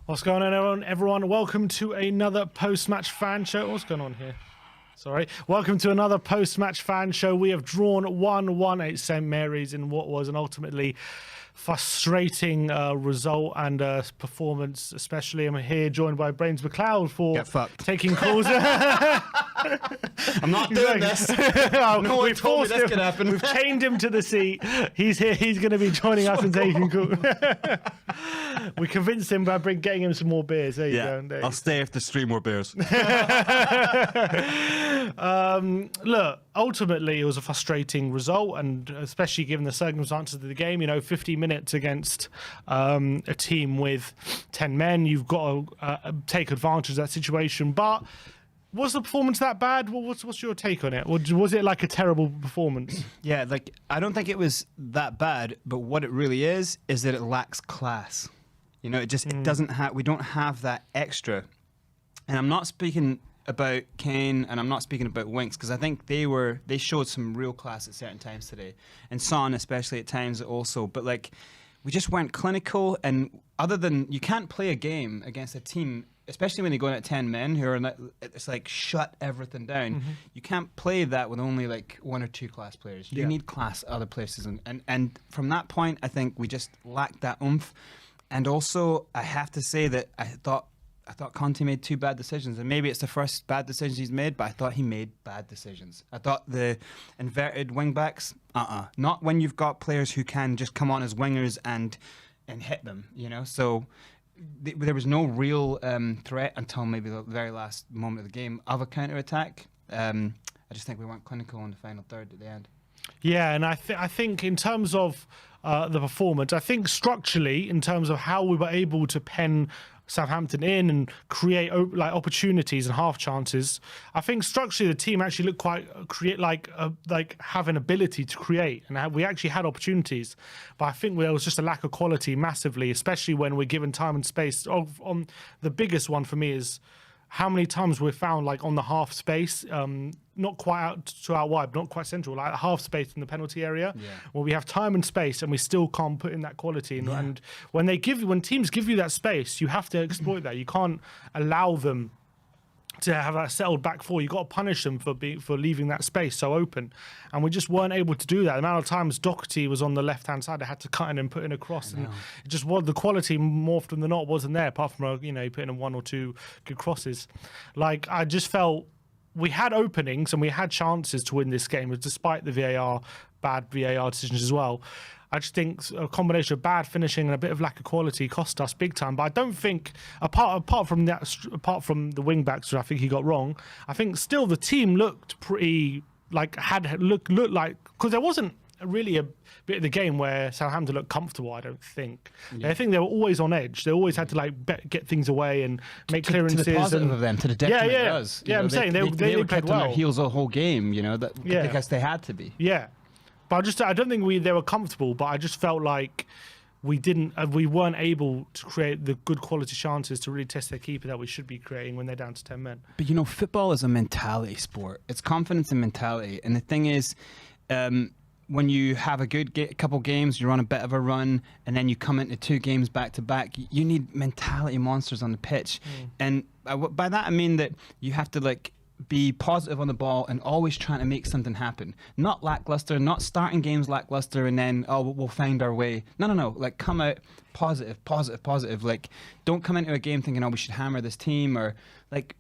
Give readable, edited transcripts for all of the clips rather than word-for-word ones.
What's going on, everyone? Welcome to another post-match fan show. What's going on here? Sorry. Welcome to another post-match fan show. We have drawn 1-1 at St. Mary's in what was an ultimately frustrating result and performance, especially. I'm here joined by Brains McLeod for taking calls. I'm not doing this. No one told me this could happen. We've chained him to the seat. He's here. He's going to be joining us and taking calls. We convinced him by getting him some more beers. There you go. I'll stay if there's 3 more beers. Look, ultimately, it was a frustrating result, and especially given the circumstances of the game, 50 minutes against a team with 10 men, you've got to take advantage of that situation. But was the performance that bad? What's your take on it? Or was it like a terrible performance? Yeah, I don't think it was that bad, but what it really is that it lacks class. It doesn't have. We don't have that extra. And I'm not speaking about Kane, and I'm not speaking about Winks, because I think they showed some real class at certain times today, and Son especially at times also. But we just weren't clinical, and other than you can't play a game against a team, especially when they go in at 10 men who are it's shut everything down. Mm-hmm. You can't play that with only 1 or 2 class players. You need class other places, and from that point, I think we just lacked that oomph. And also, I have to say that I thought Conte made 2 bad decisions, and maybe it's the first bad decision he's made, but I thought he made bad decisions. I thought the inverted wing backs, not when you've got players who can just come on as wingers and hit them, So there was no real threat until maybe the very last moment of the game of a counter attack. I just think we weren't clinical in the final third at the end. Yeah, and I think in terms of the performance, I think structurally, in terms of how we were able to pen Southampton in and create opportunities and half chances, I think structurally the team actually looked quite have an ability to create, and we actually had opportunities. But I think there was just a lack of quality massively, especially when we're given time and space. On the biggest one for me is how many times we're found on the half space, not quite out wide, but not quite central, half space in the penalty area, where we have time and space and we still can't put in that quality. And when teams give you that space, you have to exploit that. You can't allow them to have that settled back four. You got to punish them for leaving that space so open, and we just weren't able to do that. The amount of times Doherty was on the left hand side, I had to cut in and put in a cross, and it just was the quality more often than not wasn't there. Apart from he put in 1 or 2 good crosses. I just felt we had openings and we had chances to win this game, despite the bad VAR decisions as well. I just think a combination of bad finishing and a bit of lack of quality cost us big time. But I don't think, apart from the wing backs, which I think he got wrong, I think still the team looked pretty looked like, because there wasn't really a bit of the game where Southampton looked comfortable. I don't think. I think they were always on edge. They always had to get things away and make clearances. To the positive of them, to the detriment of us. I'm saying they were played kept on their heels the whole game. Because they had to be. Yeah. But I don't think they were comfortable, but I just felt like we weren't able to create the good quality chances to really test their keeper that we should be creating when they're down to 10 men. But football is a mentality sport. It's confidence and mentality. And the thing is, when you have a good couple games, you're on a bit of a run, and then you come into 2 games back to back, you need mentality monsters on the pitch. And by that I mean that you have to be positive on the ball and always trying to make something happen. Not lackluster, not starting games lackluster and then, we'll find our way. No. Come out positive. Don't come into a game thinking, we should hammer this team, or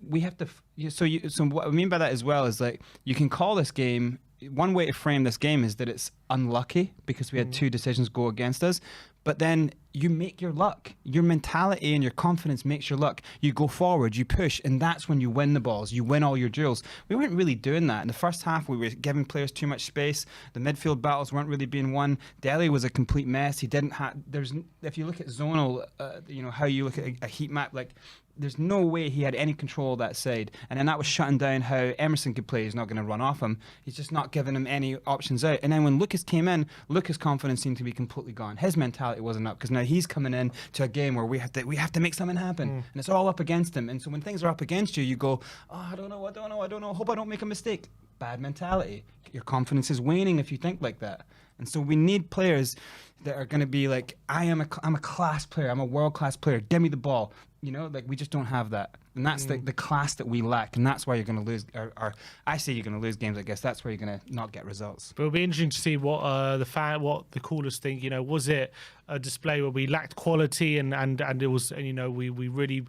we have to. So what I mean by that as well is you can call this game. One way to frame this game is that it's unlucky because we had 2 decisions go against us, but then you make your luck. Your mentality and your confidence makes your luck. You go forward, you push, and that's when you win the balls. You win all your duels. We weren't really doing that. In the first half, we were giving players too much space. The midfield battles weren't really being won. Dele was a complete mess. He didn't have. If you look at zonal, how you look at a heat map, there's no way he had any control of that side. And then that was shutting down how Emerson could play. He's not going to run off him. He's just not giving him any options out. And then when Lucas came in, Lucas' confidence seemed to be completely gone. His mentality wasn't up, because now he's coming in to a game where we have to make something happen. And it's all up against him. And so when things are up against you, you go, I don't know. Hope I don't make a mistake. Bad mentality. Your confidence is waning if you think like that. And so we need players that are going to be I'm a class player. I'm a world-class player. Give me the ball. You know, like we just don't have that, and that's the class that we lack, and that's why you're going to lose. Or I say you're going to lose games. I guess that's where you're going to not get results. But it'll be interesting to see what the callers think. You know, was it a display where we lacked quality and it was, and you know, we really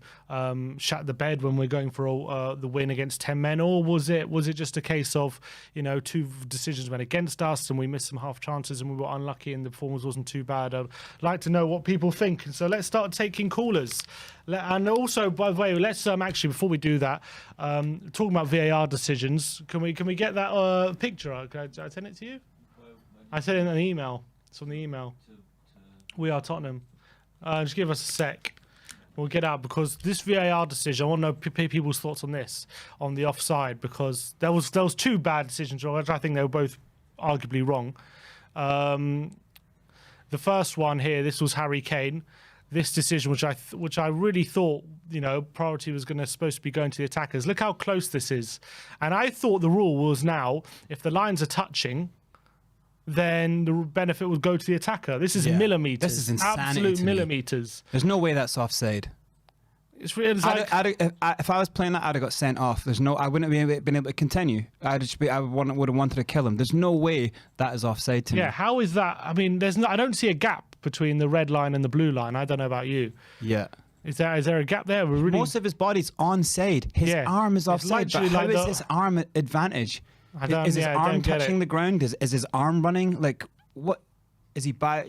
shat the bed when we're going for the win against 10 men, or was it just a case of, you know, 2 decisions went against us and we missed some half chances and we were unlucky and the performance wasn't too bad? I'd like to know what people think. So let's start taking callers. And also, by the way, let's actually, before we do that, talking about VAR decisions, can we get that picture? Did I send it to you? I sent it in an email. It's on the email. We are Tottenham. Just give us a sec. We'll get out, because this VAR decision, I want to know people's thoughts on this, on the offside, because there was 2 bad decisions, which I think they were both arguably wrong. The first one here, this was Harry Kane. This decision, which I really thought, you know, priority was supposed to be going to the attackers. Look how close this is. And I thought the rule was now, if the lines are touching, then the benefit would go to the attacker. This is millimeters. This is insanity. Absolute millimeters. There's no way that's offside. It's like, if I was playing that, I'd have got sent off. I wouldn't have been able to continue. I would have wanted to kill him. There's no way that is offside to me. Yeah, how is that? I mean, I don't see a gap between the red line and the blue line. I don't know about you. Yeah. Is there a gap there? Most of his body's onside. His arm is offside. But how is his arm advantage? Is his arm touching the ground? Is his arm running? Like, what? Is he was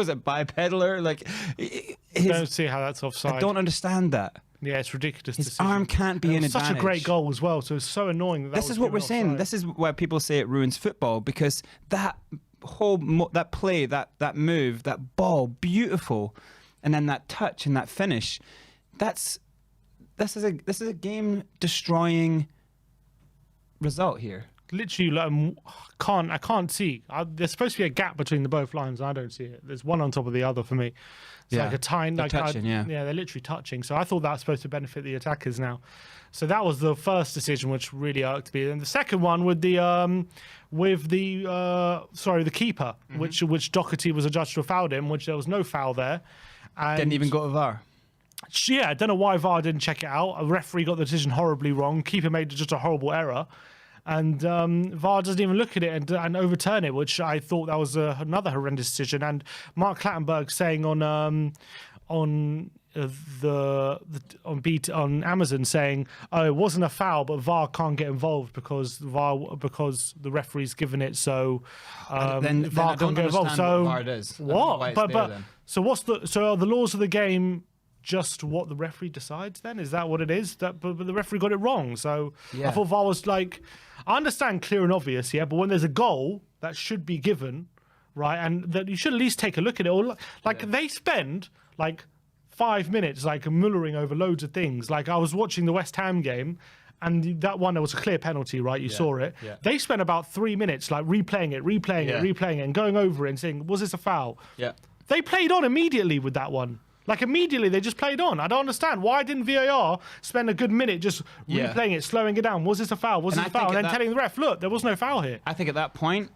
it bipedaler? Like, I don't see how that's offside. I don't understand that. Yeah, it's ridiculous. His arm can't be an advantage. Such a great goal as well. So it's so annoying. This is what we're saying. This is why people say it ruins football, because that whole that play, that move, that ball, beautiful, and then that touch and that finish. This is a game destroying result here. Literally, I can't see. There's supposed to be a gap between the both lines, and I don't see it. There's one on top of the other for me. It's like a tine. They're touching, they're literally touching. So I thought that was supposed to benefit the attackers now. So that was the first decision, which really irked me. And the second one with the keeper, which Doherty was adjudged to have fouled him, which there was no foul there. And didn't even go to VAR. Yeah, I don't know why VAR didn't check it out. A referee got the decision horribly wrong. Keeper made just a horrible error. And VAR doesn't even look at it and overturn it, which I thought that was another horrendous decision. And Mark Clattenburg saying on Amazon saying, "Oh, it wasn't a foul, but VAR can't get involved because the referee's given it, so then VAR can't get involved." So what VAR does. what? So are the laws of the game just what the referee decides then? Is that what it is? But the referee got it wrong. So I thought VAR was like, I understand clear and obvious, but when there's a goal that should be given, right, and that you should at least take a look at it. Or they spend 5 minutes mullering over loads of things. Like I was watching the West Ham game, and that one, there was a clear penalty, right? You saw it. Yeah. They spent about 3 minutes replaying it, and going over it and saying, was this a foul? Yeah. They played on immediately with that one. Immediately, they just played on. I don't understand. Why didn't VAR spend a good minute just replaying it, slowing it down? Was this a foul? Was this a foul? And then telling the ref, look, there was no foul here. I think at that point,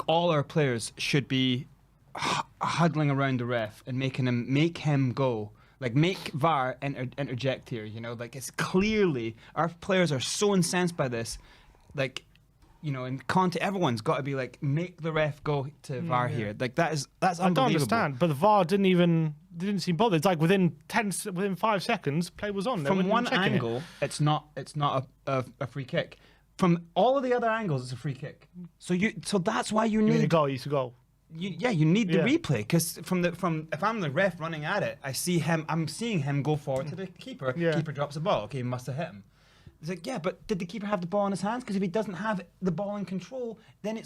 all our players should be huddling around the ref and make him go. Make VAR interject here, it's clearly, our players are so incensed by this, and Conte, everyone's got to be make the ref go to VAR here. That's unbelievable. I don't understand, but the VAR didn't seem bothered. It's within 5 seconds, play was on. From one angle, it's not a free kick. From all of the other angles, it's a free kick. So that's why you need a goal. It's a goal. You need the replay, because if I'm the ref running at it, I'm seeing him go forward to the keeper. Keeper drops the ball. Okay, he must have hit him. It's but did the keeper have the ball in his hands? Because if he doesn't have the ball in control, then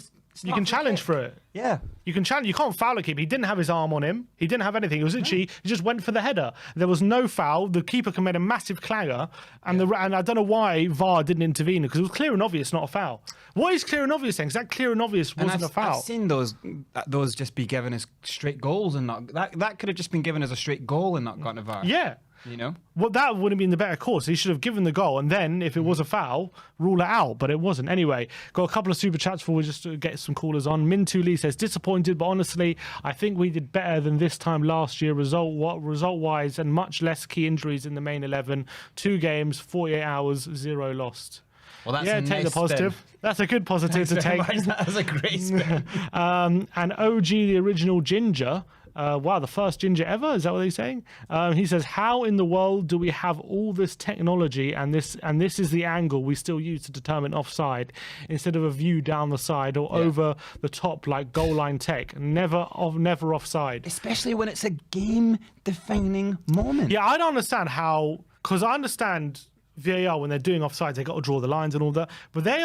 you can challenge for it. Yeah, you can challenge. You can't foul a keeper. He didn't have his arm on him. He didn't have anything. It was literally he just went for the header. There was no foul. The keeper committed a massive clanger, and I don't know why VAR didn't intervene, because it was clear and obvious not a foul. What is clear and obvious then? Because that clear and obvious wasn't a foul. I've seen those just be given as straight goals and not that could have just been given as a straight goal and not gotten a VAR. Yeah. You know? Well, that would have been the better course. He should have given the goal, and then if it was a foul, rule it out. But it wasn't. Anyway, got a couple of super chats for just to get some callers on. Mintu Lee says, disappointed, but honestly, I think we did better than this time last year, result-wise, and much less key injuries in the main 11. 2 games, 48 hours, 0 lost. Well, that's Yeah, a take nice the positive. spin. That's a good positive to take. That was a great spin. And OG, the original Ginger. Wow, the first ginger ever? Is that what he's saying? He says, how in the world do we have all this technology and this is the angle we still use to determine offside instead of a view down the side or over the top like goal line tech? Never offside. Especially when it's a game-defining moment. Yeah, I don't understand how, because I understand VAR when they're doing offsides, they got to draw the lines and all that, but they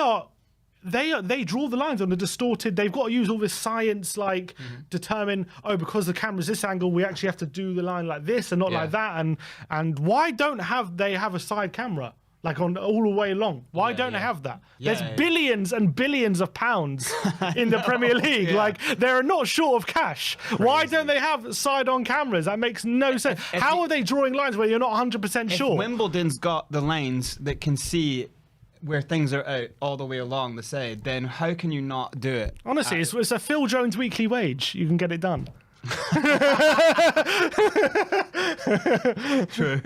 draw the lines on the distorted. They've got to use all this science, like determine, because the camera's this angle, we actually have to do the line like this and not like that. And why don't they have a side camera like on all the way along? Why don't they have that? There's billions and billions of pounds in the Premier League. Like they're not short of cash. Crazy. Why don't they have side-on cameras? That makes no sense. How are they drawing lines where you're not 100% sure? Wimbledon's got the lines that can see where things are out all the way along the side, then how can you not do it? Honestly, it's a Phil Jones weekly wage. You can get it done. True.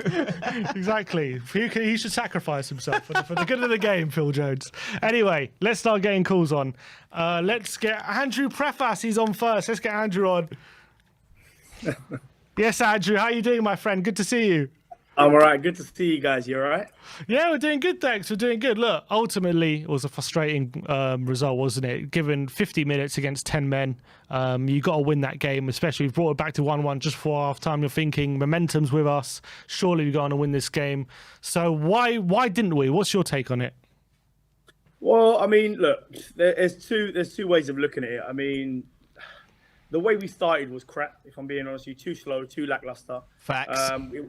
Exactly. He should sacrifice himself for the good of the game, Phil Jones. Anyway, let's start getting calls on. Let's get Andrew Preface. He's on first. Let's get Andrew on. Yes, Andrew. How are you doing, my friend? Good to see you. I'm all right. Good to see you guys. You all right? Yeah, we're doing good, thanks. We're doing good. Look, ultimately, it was a frustrating result, wasn't it? Given 50 minutes against 10 men, you got to win that game, especially we've brought it back to 1-1 just before half-time. You're thinking, momentum's with us. Surely we're going to win this game. So why didn't we? What's your take on it? Well, I mean, look, there's two ways of looking at it. I mean, the way we started was crap, if I'm being honest with you. Too slow, too lackluster. Facts.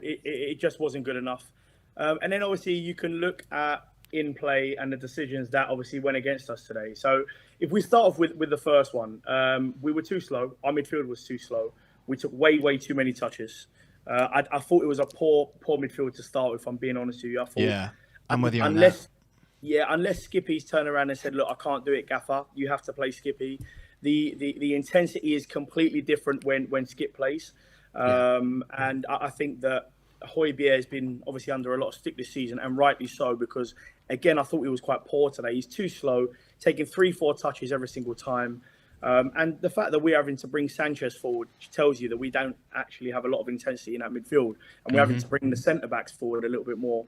It just wasn't good enough. And then obviously you can look at in play and the decisions that obviously went against us today. So if we start off with the first one, we were too slow. Our midfield was too slow. We took way too many touches. I thought it was a poor midfield to start with, if I'm being honest with you. I thought, I'm with you on that. Unless Skippy's turned around and said, look, I can't do it, Gaffer. You have to play Skippy. The intensity is completely different when Skip plays. And I think that Højbjerg has been obviously under a lot of stick this season, and rightly so, because, again, I thought he was quite poor today. He's too slow, taking 3-4 touches every single time. And the fact that we're having to bring Sanchez forward tells you that we don't actually have a lot of intensity in that midfield, and we're having to bring the centre-backs forward a little bit more.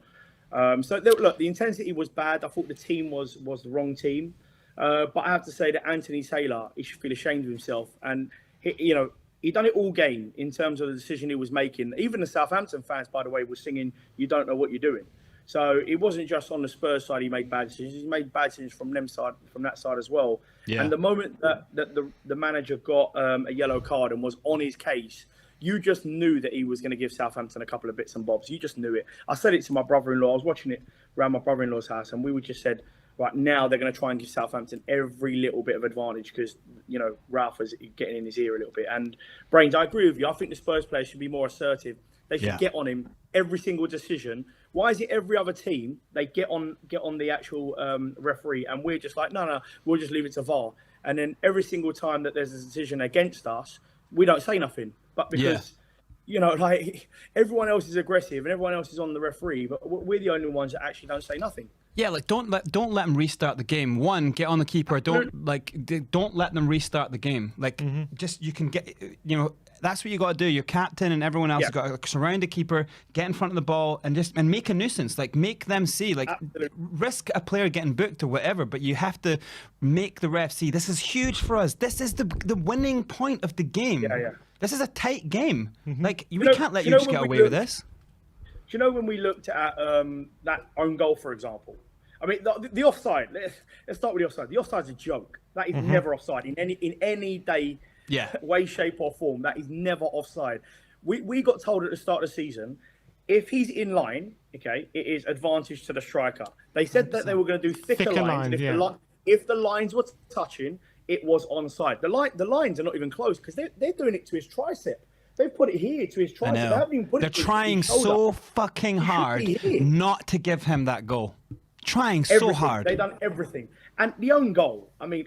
So, look, the intensity was bad. I thought the team was the wrong team. But I have to say that Anthony Taylor, he should feel ashamed of himself. And, he done it all game in terms of the decision he was making. Even the Southampton fans, by the way, were singing, "You don't know what you're doing." So it wasn't just on the Spurs side he made bad decisions. He made bad decisions from that side as well. Yeah. And the moment that the manager got a yellow card and was on his case, you just knew that he was going to give Southampton a couple of bits and bobs. You just knew it. I said it to my brother-in-law. I was watching it around my brother-in-law's house, and we just said, right now they're going to try and give Southampton every little bit of advantage because, Ralph is getting in his ear a little bit. And Brains, I agree with you. I think the Spurs players should be more assertive. They should get on him every single decision. Why is it every other team, they get on the actual referee and we're just like, no, we'll just leave it to VAR. And then every single time that there's a decision against us, we don't say nothing. But because, everyone else is aggressive and everyone else is on the referee, but we're the only ones that actually don't say nothing. Yeah, like don't let them restart the game. One, get on the keeper. Don't let them restart the game. Like just you can get that's what you got to do. Your captain and everyone else has got to surround the keeper, get in front of the ball, and make a nuisance. Like make them see. Like risk a player getting booked or whatever, but you have to make the ref see. This is huge for us. This is the winning point of the game. Yeah. This is a tight game. Like we can't let you just get away with this. Do you know when we looked at that own goal, for example? I mean, the offside. Let's start with the offside. The offside's a joke. That is never offside in any day, way, shape, or form. That is never offside. We got told at the start of the season, if he's in line, okay, it is advantage to the striker. They said that they were going to do thicker lines. And if the lines were touching, it was onside. The lines are not even close because they're doing it to his tricep. They've put it here to his tricep. They haven't even put They're it to trying his shoulder. so fucking hard not to give him that goal. Trying so hard. They've done everything. And the own goal, I mean,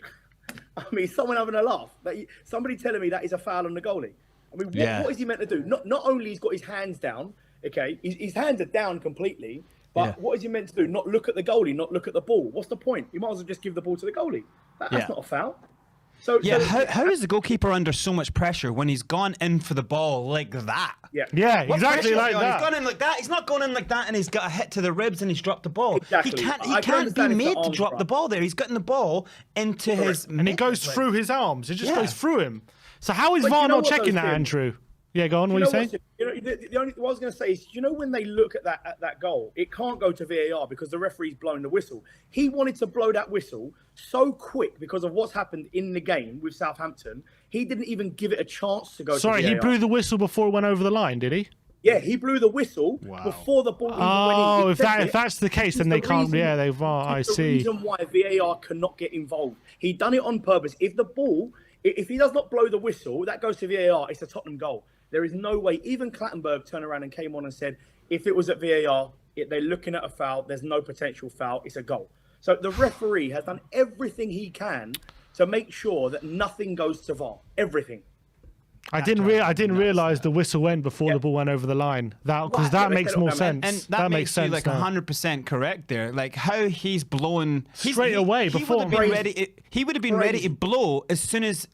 someone having a laugh. Somebody telling me that is a foul on the goalie. I mean, what is he meant to do? Not only he's got his hands down, okay, his hands are down completely, but what is he meant to do? Not look at the goalie, not look at the ball. What's the point? You might as well just give the ball to the goalie. That's not a foul. So how is the goalkeeper under so much pressure when he's gone in for the ball like that? Yeah, exactly like that. He's gone in like that. He's not going in like that, and he's got a hit to the ribs, and he's dropped the ball. Exactly. He can't be made to drop the ball there. He's gotten the ball into his, and it goes through his arms. It just goes through him. So how is VAR not checking that, Andrew? Yeah, go on. What are you saying? The only what I was going to say is, when they look at that goal, it can't go to VAR because the referee's blown the whistle. He wanted to blow that whistle so quick because of what's happened in the game with Southampton. He didn't even give it a chance to go. Sorry, to VAR. he blew the whistle before it went over the line, did he? Yeah, he blew the whistle before the ball even went in. If that's the case, then they can't. Yeah, they VAR. I see. The reason why VAR cannot get involved. He done it on purpose. If he does not blow the whistle, that goes to VAR. It's a Tottenham goal. There is no way. Even Clattenburg turned around and came on and said, if it was at VAR, they're looking at a foul. There's no potential foul. It's a goal. So the referee has done everything he can to make sure that nothing goes to VAR. Everything. I didn't realize the whistle went before the ball went over the line. That makes more sense. And that makes sense. Like 100% correct there. Like how he's blown straight away before. He would have been ready to blow as soon as.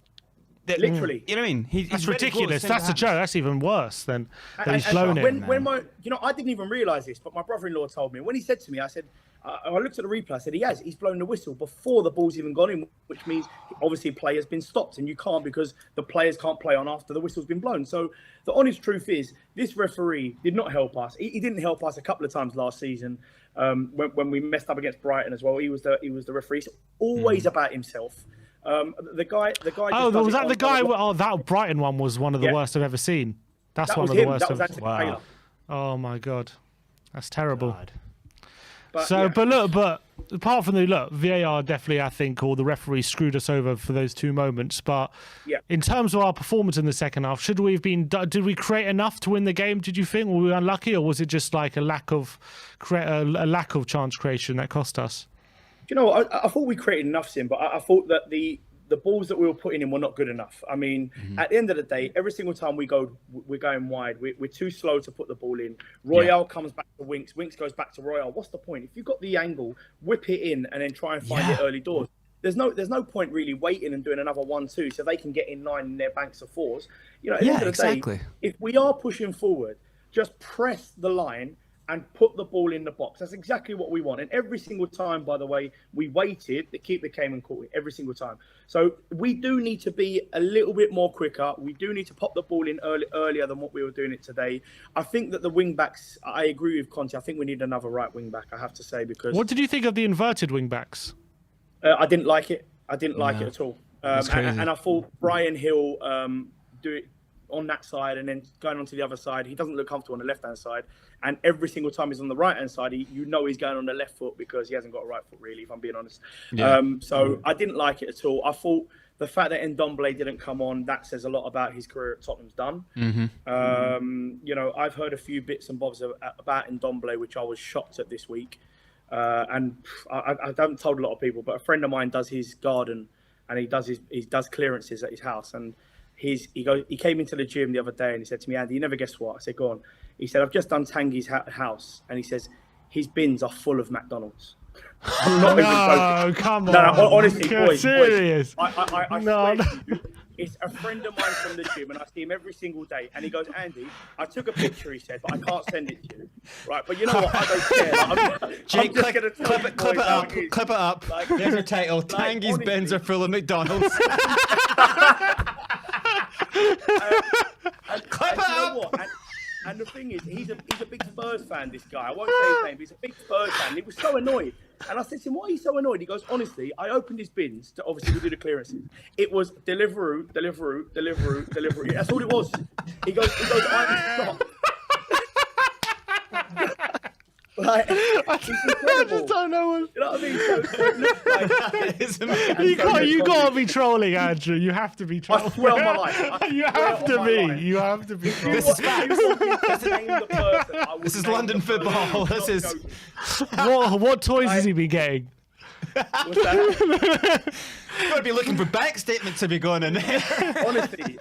Literally, you know what I mean? That's ridiculous. That's a joke. That's even worse than he's blown it. I didn't even realise this, but my brother-in-law told me when he said to me, I said, I looked at the replay. I said, he's blown the whistle before the ball's even gone in, which means obviously play has been stopped, and you can't because the players can't play on after the whistle's been blown. So the honest truth is, this referee did not help us. He didn't help us a couple of times last season when we messed up against Brighton as well. He was the referee. It's always about himself. The guy. Oh, was that the guy? That Brighton one was one of the worst I've ever seen. That's one of the worst. Wow. Oh my god, that's terrible. God. But apart from VAR definitely, I think, or the referee screwed us over for those two moments. But in terms of our performance in the second half, did we create enough to win the game? Did you think? Were we unlucky, or was it just like a lack of chance creation that cost us? I thought we created enough, Sim, but I thought that the balls that we were putting in were not good enough. I mean, at the end of the day, every single time we're going wide. We're too slow to put the ball in. Royale comes back to Winks. Winks goes back to Royale. What's the point? If you've got the angle, whip it in and then try and find it early doors. There's no point really waiting and doing another 1-2 so they can get in line in their banks of fours. At the end of the day, if we are pushing forward, just press the line and put the ball in the box. That's exactly what we want. And every single time, by the way, we waited, the keeper came and caught it every single time. So we do need to be a little bit more quicker. We do need to pop the ball in earlier than what we were doing it today. I think that the wing-backs, I agree with Conte. I think we need another right wing-back, I have to say, because... What did you think of the inverted wing-backs? I didn't like it. I didn't like it at all. And I thought Brian Hill do it on that side and then going on to the other side. He doesn't look comfortable on the left-hand side. And every single time he's on the right-hand side, he's going on the left foot because he hasn't got a right foot, really, if I'm being honest. So I didn't like it at all. I thought the fact that Ndombele didn't come on, that says a lot about his career at Tottenham's done. I've heard a few bits and bobs about Ndombele, which I was shocked at this week. And I haven't told a lot of people, but a friend of mine does his garden and he does clearances at his house. And he came into the gym the other day and he said to me, Andy, you never guess what? I said, go on. He said, I've just done Tanguy's house. And he says, his bins are full of McDonald's. I'm not even joking. Come on. No, honestly, boys. Serious? I swear to you, it's a friend of mine from the gym and I see him every single day. And he goes, Andy, I took a picture, he said, but I can't send it to you. Right, but you know what? I don't care. Jake, clip it up. Like, there's your title. Tanguy's bins are full of McDonald's. Clip it up. And the thing is, he's a big Spurs fan, this guy. I won't say his name, but he's a big Spurs fan. He was so annoyed. And I said to him, why are you so annoyed? He goes, honestly, I opened his bins to obviously do the clearances. It was Deliveroo. That's all it was. He goes, I'm stop. Like, it's incredible. I just don't know. You know what I mean? So it looks like It's amazing. You can't be trolling, Andrew. You have to be trolling. I swear on my life. You have to be. You have to be. This is facts. This is London football. This is. What toys has he been getting? What's that? You've got to be looking for bank statements to be going in there.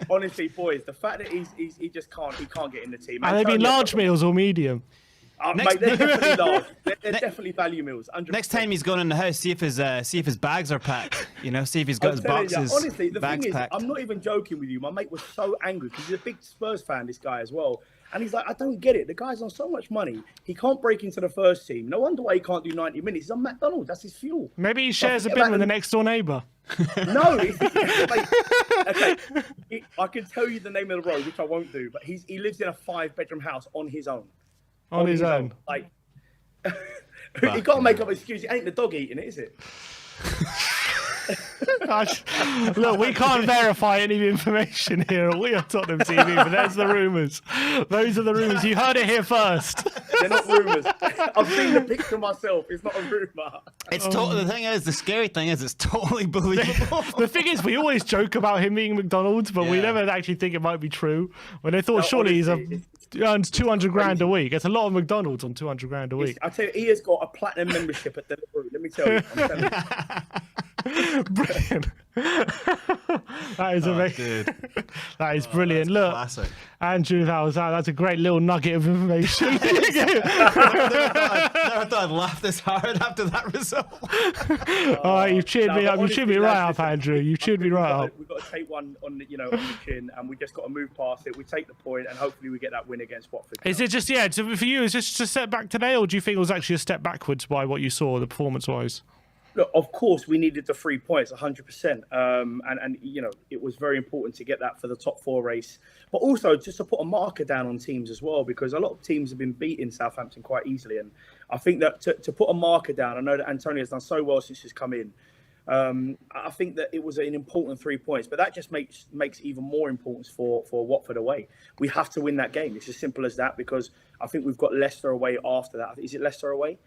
honestly, boys, the fact that he just can't get in the team. Have they been large meals or medium? Mate, they're definitely large. They're definitely value meals. 100%. Next time he's going in the house, see if his bags are packed. You know, see if he's got his boxes. Honestly, the bags thing is, packed. I'm not even joking with you. My mate was so angry because he's a big Spurs fan, this guy as well. And he's like, I don't get it. The guy's on so much money. He can't break into the first team. No wonder why he can't do 90 minutes. He's on McDonald's. That's his fuel. Maybe he shares a bin with the next door neighbour. No. I can tell you the name of the road, which I won't do. But he lives in a 5-bedroom house on his own. On his own. Like, you can't make up an excuse. It ain't the dog eating it, is it? Look, we can't verify any information here at We Are Tottenham TV, but there's the rumours. Those are the rumours. You heard it here first. They're not rumours. I've seen the picture myself. It's not a rumour. It's the thing is, the scary thing is, it's totally believable. The thing is, we always joke about him eating McDonald's, but we never actually think it might be true. When they thought, surely he earns 200 grand a week. It's a lot of McDonald's on 200 grand a week. I tell you, he has got a platinum membership at Deliveroo. Let me tell you. I'm telling you. Brilliant. That is amazing. That is brilliant. Look, classic. Andrew, that's a great little nugget of information. Never thought I'd laugh this hard after that result. All right, you've cheered me up. You've cheered me right up, Andrew. You've cheered me right up. We've got to take one on the, on the chin, and we just got to move past it. We take the point, and hopefully we get that win against Watford. Is it just, for you, is this just a step back today, or do you think it was actually a step backwards by what you saw, the performance-wise? Look, of course, we needed the 3 points, 100%. And it was very important to get that for the top 4 race. But also just to put a marker down on teams as well, because a lot of teams have been beating Southampton quite easily. And I think that to put a marker down, I know that Antonio has done so well since he's come in. I think that it was an important 3 points, but that just makes even more importance for Watford away. We have to win that game. It's as simple as that, because I think we've got Leicester away after that. Is it Leicester away?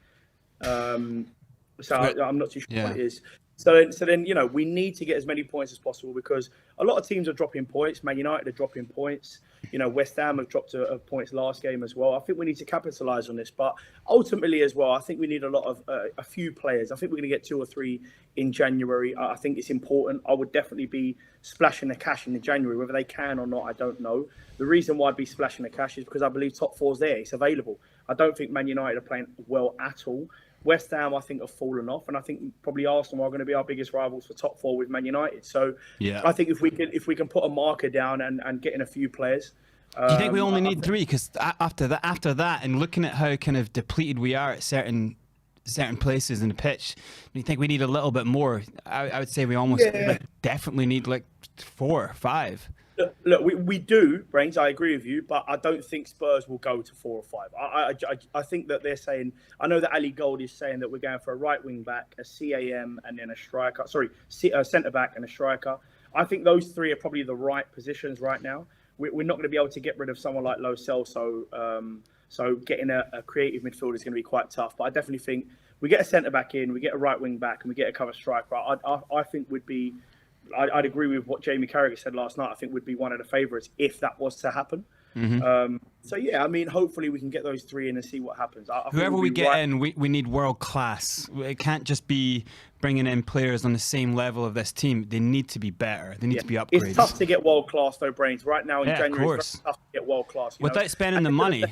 So I'm not too sure what it is. So then, we need to get as many points as possible, because a lot of teams are dropping points. Man United are dropping points. West Ham have dropped points last game as well. I think we need to capitalise on this. But ultimately as well, I think we need a few players. I think we're going to get 2 or 3 in January. I think it's important. I would definitely be splashing the cash in January. Whether they can or not, I don't know. The reason why I'd be splashing the cash is because I believe top 4's there. It's available. I don't think Man United are playing well at all. West Ham, I think, have fallen off, and I think probably Arsenal are going to be our biggest rivals for top 4 with Man United. So, I think if we can put a marker down and get in a few players. Do you think we only need 3? Because after that, and looking at how kind of depleted we are at certain places in the pitch, do you think we need a little bit more? I would say we almost definitely need 4 or 5. Look, we do, Brains, I agree with you, but I don't think Spurs will go to 4 or 5. I think that they're saying, I know that Ali Gold is saying that we're going for a right wing back, a CAM, and then a striker. Sorry, a centre back and a striker. I think those 3 are probably the right positions right now. We're not going to be able to get rid of someone like Lo Celso, so getting a creative midfielder is going to be quite tough. But I definitely think we get a centre back in, we get a right wing back, and we get a cover striker. I think would be. I'd agree with what Jamie Carragher said last night. I think would be one of the favourites if that was to happen. Mm-hmm. Hopefully we can get those 3 in and see what happens. Whoever we get in, we need world class. It can't just be bringing in players on the same level of this team. They need to be better. They need to be upgraded. It's tough to get world class though, Brains. Right now in January, it's tough to get world class. Without spending the money.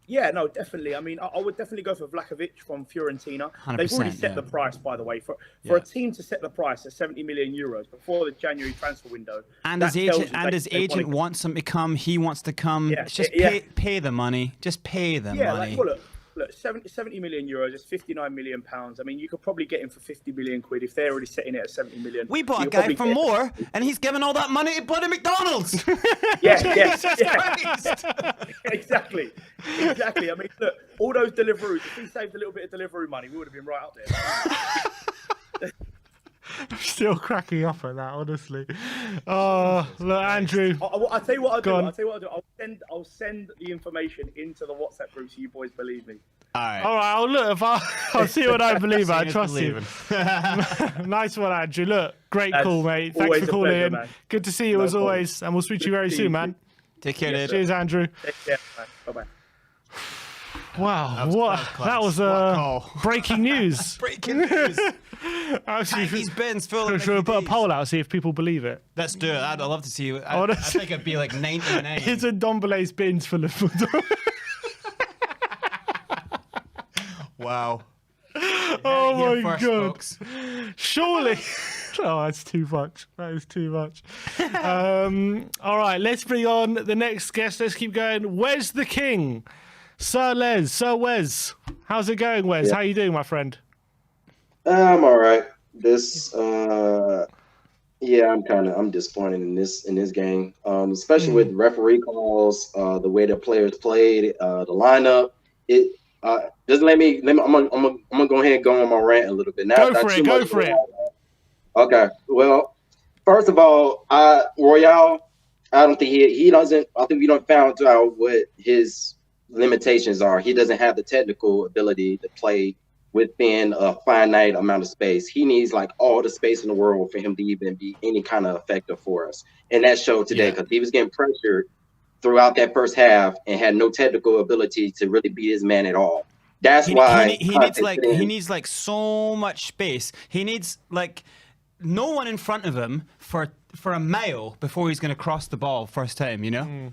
Yeah, no, definitely. I mean, I would definitely go for Vlahovic from Fiorentina. They've already set the price, by the way. For a team to set the price at 70 million euros before the January transfer window. And his agent wants him to come. He wants to come. Yeah, it's just pay the money. Just pay the money. Look, 70 million euros is 59 million pounds. I mean, you could probably get him for 50 million quid if they're already setting it at 70 million. We bought a guy for more, and he's giving all that money to bloody McDonald's. Exactly. I mean, look, all those Deliveroo, if we saved a little bit of Deliveroo money, we would have been right up there. I'm still cracking up at that, honestly. Oh, look, Andrew. I'll tell you what I'll do. I'll I'll send the information into the WhatsApp group so you boys believe me. All right. All right, I'll look. I'll see what I believe. I Seeing is trust you. believing. Nice one, Andrew. Look, great That's call, mate. Thanks always for a calling pleasure, in. man. Good to see you No as problem. always, and we'll speak to you very see soon, you man. Take care, dude. Cheers, Andrew. Take care, man. Bye-bye. Wow, that was What call? breaking news. Breaking news. Actually, These bins full of should we put a Mickey poll D's. out, see if people believe it? Let's do it. I'd love to see you. I Honestly. think it'd be like 99. Isn't Dombele's bins full of Wow. Oh Here my first, god! folks. Surely. Oh, that's too much. That is too much. All right, let's bring on the next guest. Let's keep going. Wes the King, Sir Wes. How's it going, Wes? Yeah. How you doing, my friend? I'm all right. I'm disappointed in this game, especially with referee calls, the way the players played, the lineup. Just let me. I'm gonna go ahead and go on my rant a little bit. Now, Go for it. Okay. Well, first of all, Royale, I don't think he doesn't. I think we don't found out what his limitations are. He doesn't have the technical ability to play within a finite amount of space. He needs like all the space in the world for him to even be any kind of effective for us. And that showed today because he was getting pressured throughout that first half and had no technical ability to really beat his man at all. That's why he needs like so much space. He needs like no one in front of him for a mile before he's going to cross the ball first time, you know?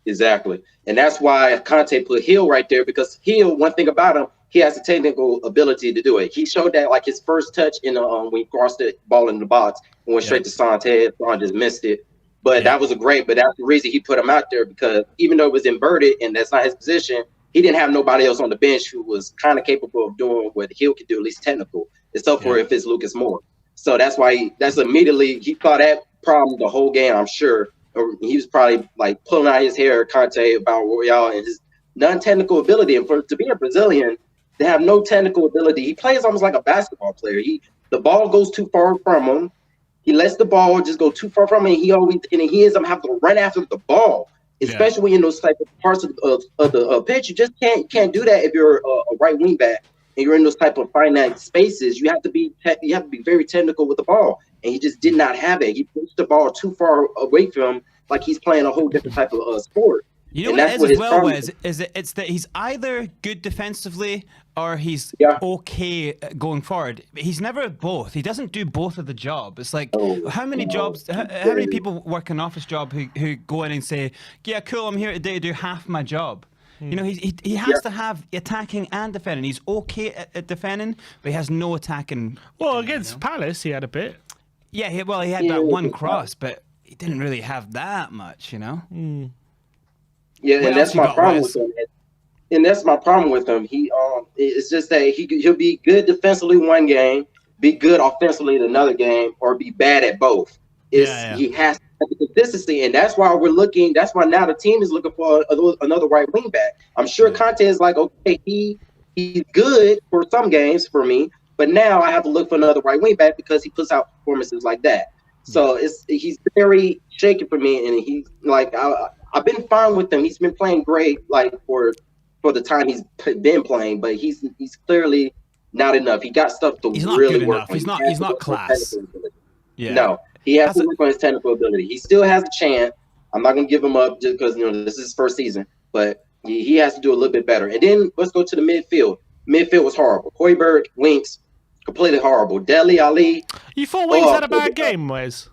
Exactly. And that's why Conte put Hill right there, because Hill, one thing about him, he has the technical ability to do it. He showed that like his first touch in when he crossed the ball in the box and went straight to Son's head. Son just missed it. But that was but that's the reason he put him out there, because even though it was inverted and that's not his position, he didn't have nobody else on the bench who was kind of capable of doing what Hill could do, at least technical, except for if it's Lucas Moore. So that's why he thought that problem the whole game, I'm sure. Or he was probably like pulling out his hair, Conte, about Royale and his non-technical ability. And to be a Brazilian, to have no technical ability, he plays almost like a basketball player. The ball goes too far from him. He lets the ball just go too far from him, and he ends up having to run after the ball, especially in those type of parts of the pitch. You just can't do that if you're a right wing back and you're in those type of finite spaces. You have to be very technical with the ball, and he just did not have it. He pushed the ball too far away from him, like he's playing a whole different type of sport. You know and what it is as well, Wes, is it's that he's either good defensively or he's okay going forward. He's never both. He doesn't do both of the job. It's like how many people work an office job who go in and say, yeah, cool, I'm here today to do half my job. You know, he has to have attacking and defending. He's okay at defending, but he has no attacking. Well, against Palace, he had a bit. Yeah, he had that one cross, but he didn't really have that much, you know? Yeah, What and that's else you my got, problem Wes? with him. And that's my problem with him. It's just that he'll be good defensively one game, be good offensively in another game, or be bad at both. He has to have the consistency, and that's why we're looking. That's why now the team is looking for another right wing back. I'm sure Conte is like, okay, he's good for some games for me, but now I have to look for another right wing back because he puts out performances like that. So he's very shaky for me, and he's like I've been fine with him. He's been playing great, like for the time he's been playing, but he's clearly not enough. He got stuff to really work on. He's not class. Yeah. No, he has to work on his technical ability. He still has a chance. I'm not gonna give him up just because this is his first season, but he has to do a little bit better. And then let's go to the midfield. Midfield was horrible. Højbjerg, Winks, completely horrible. Dele Ali. You thought Winks had a bad game, Wes?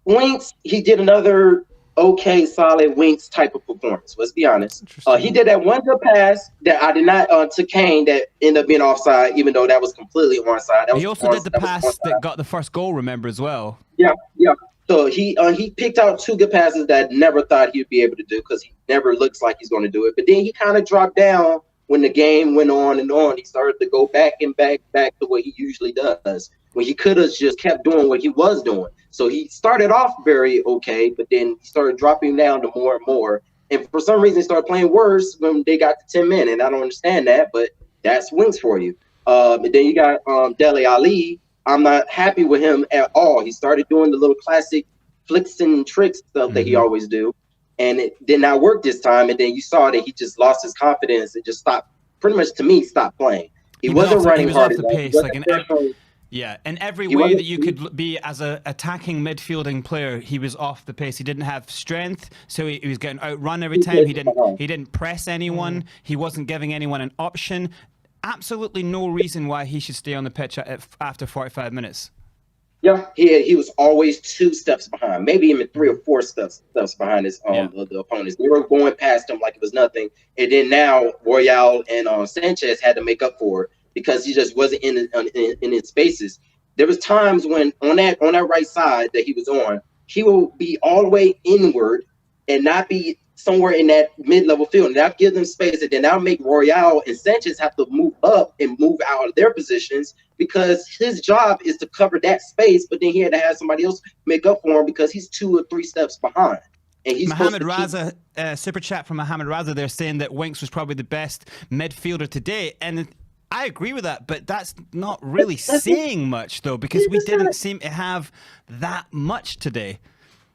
Winks, he did another okay, solid Winks type of performance. Let's be honest. He did that one good pass that I did not to Kane that ended up being offside, even though that was completely onside. He also did the pass that got the first goal, remember, as well. Yeah. So he picked out two good passes that I never thought he'd be able to do because he never looks like he's going to do it. But then he kind of dropped down when the game went on and on. He started to go back to what he usually does, when he could have just kept doing what he was doing. So he started off very okay, but then he started dropping down to more and more. And for some reason, he started playing worse when they got to 10 men. And I don't understand that, but that's Winks for you. And then you got Dele Ali. I'm not happy with him at all. He started doing the little classic flicks and tricks stuff that he always do. and it did not work this time. And then you saw that he just lost his confidence and just stopped. Pretty much to me, stopped playing. He wasn't running hard enough. He was off the pace, yeah, in every way that you could be as a attacking midfielding player, he was off the pace. He didn't have strength, so he was getting outrun every time. He didn't press anyone. He wasn't giving anyone an option. Absolutely no reason why he should stay on the pitch after 45 minutes. Yeah, he was always 2 steps behind, maybe even 3 or 4 steps behind his the opponents. They were going past him like it was nothing. And then now Royale and Sanchez had to make up for it because he just wasn't in his spaces. There was times when on that right side that he was on, he will be all the way inward and not be somewhere in that mid-level field, and that gives them space, and then that'll make Royale and Sanchez have to move up and move out of their positions because his job is to cover that space, but then he had to have somebody else make up for him because he's 2 or 3 steps behind. And he's Mohamed Raza, super chat from Mohamed Raza there saying that Winks was probably the best midfielder today, and I agree with that, but that's not really saying much though, because we didn't seem to have that much today.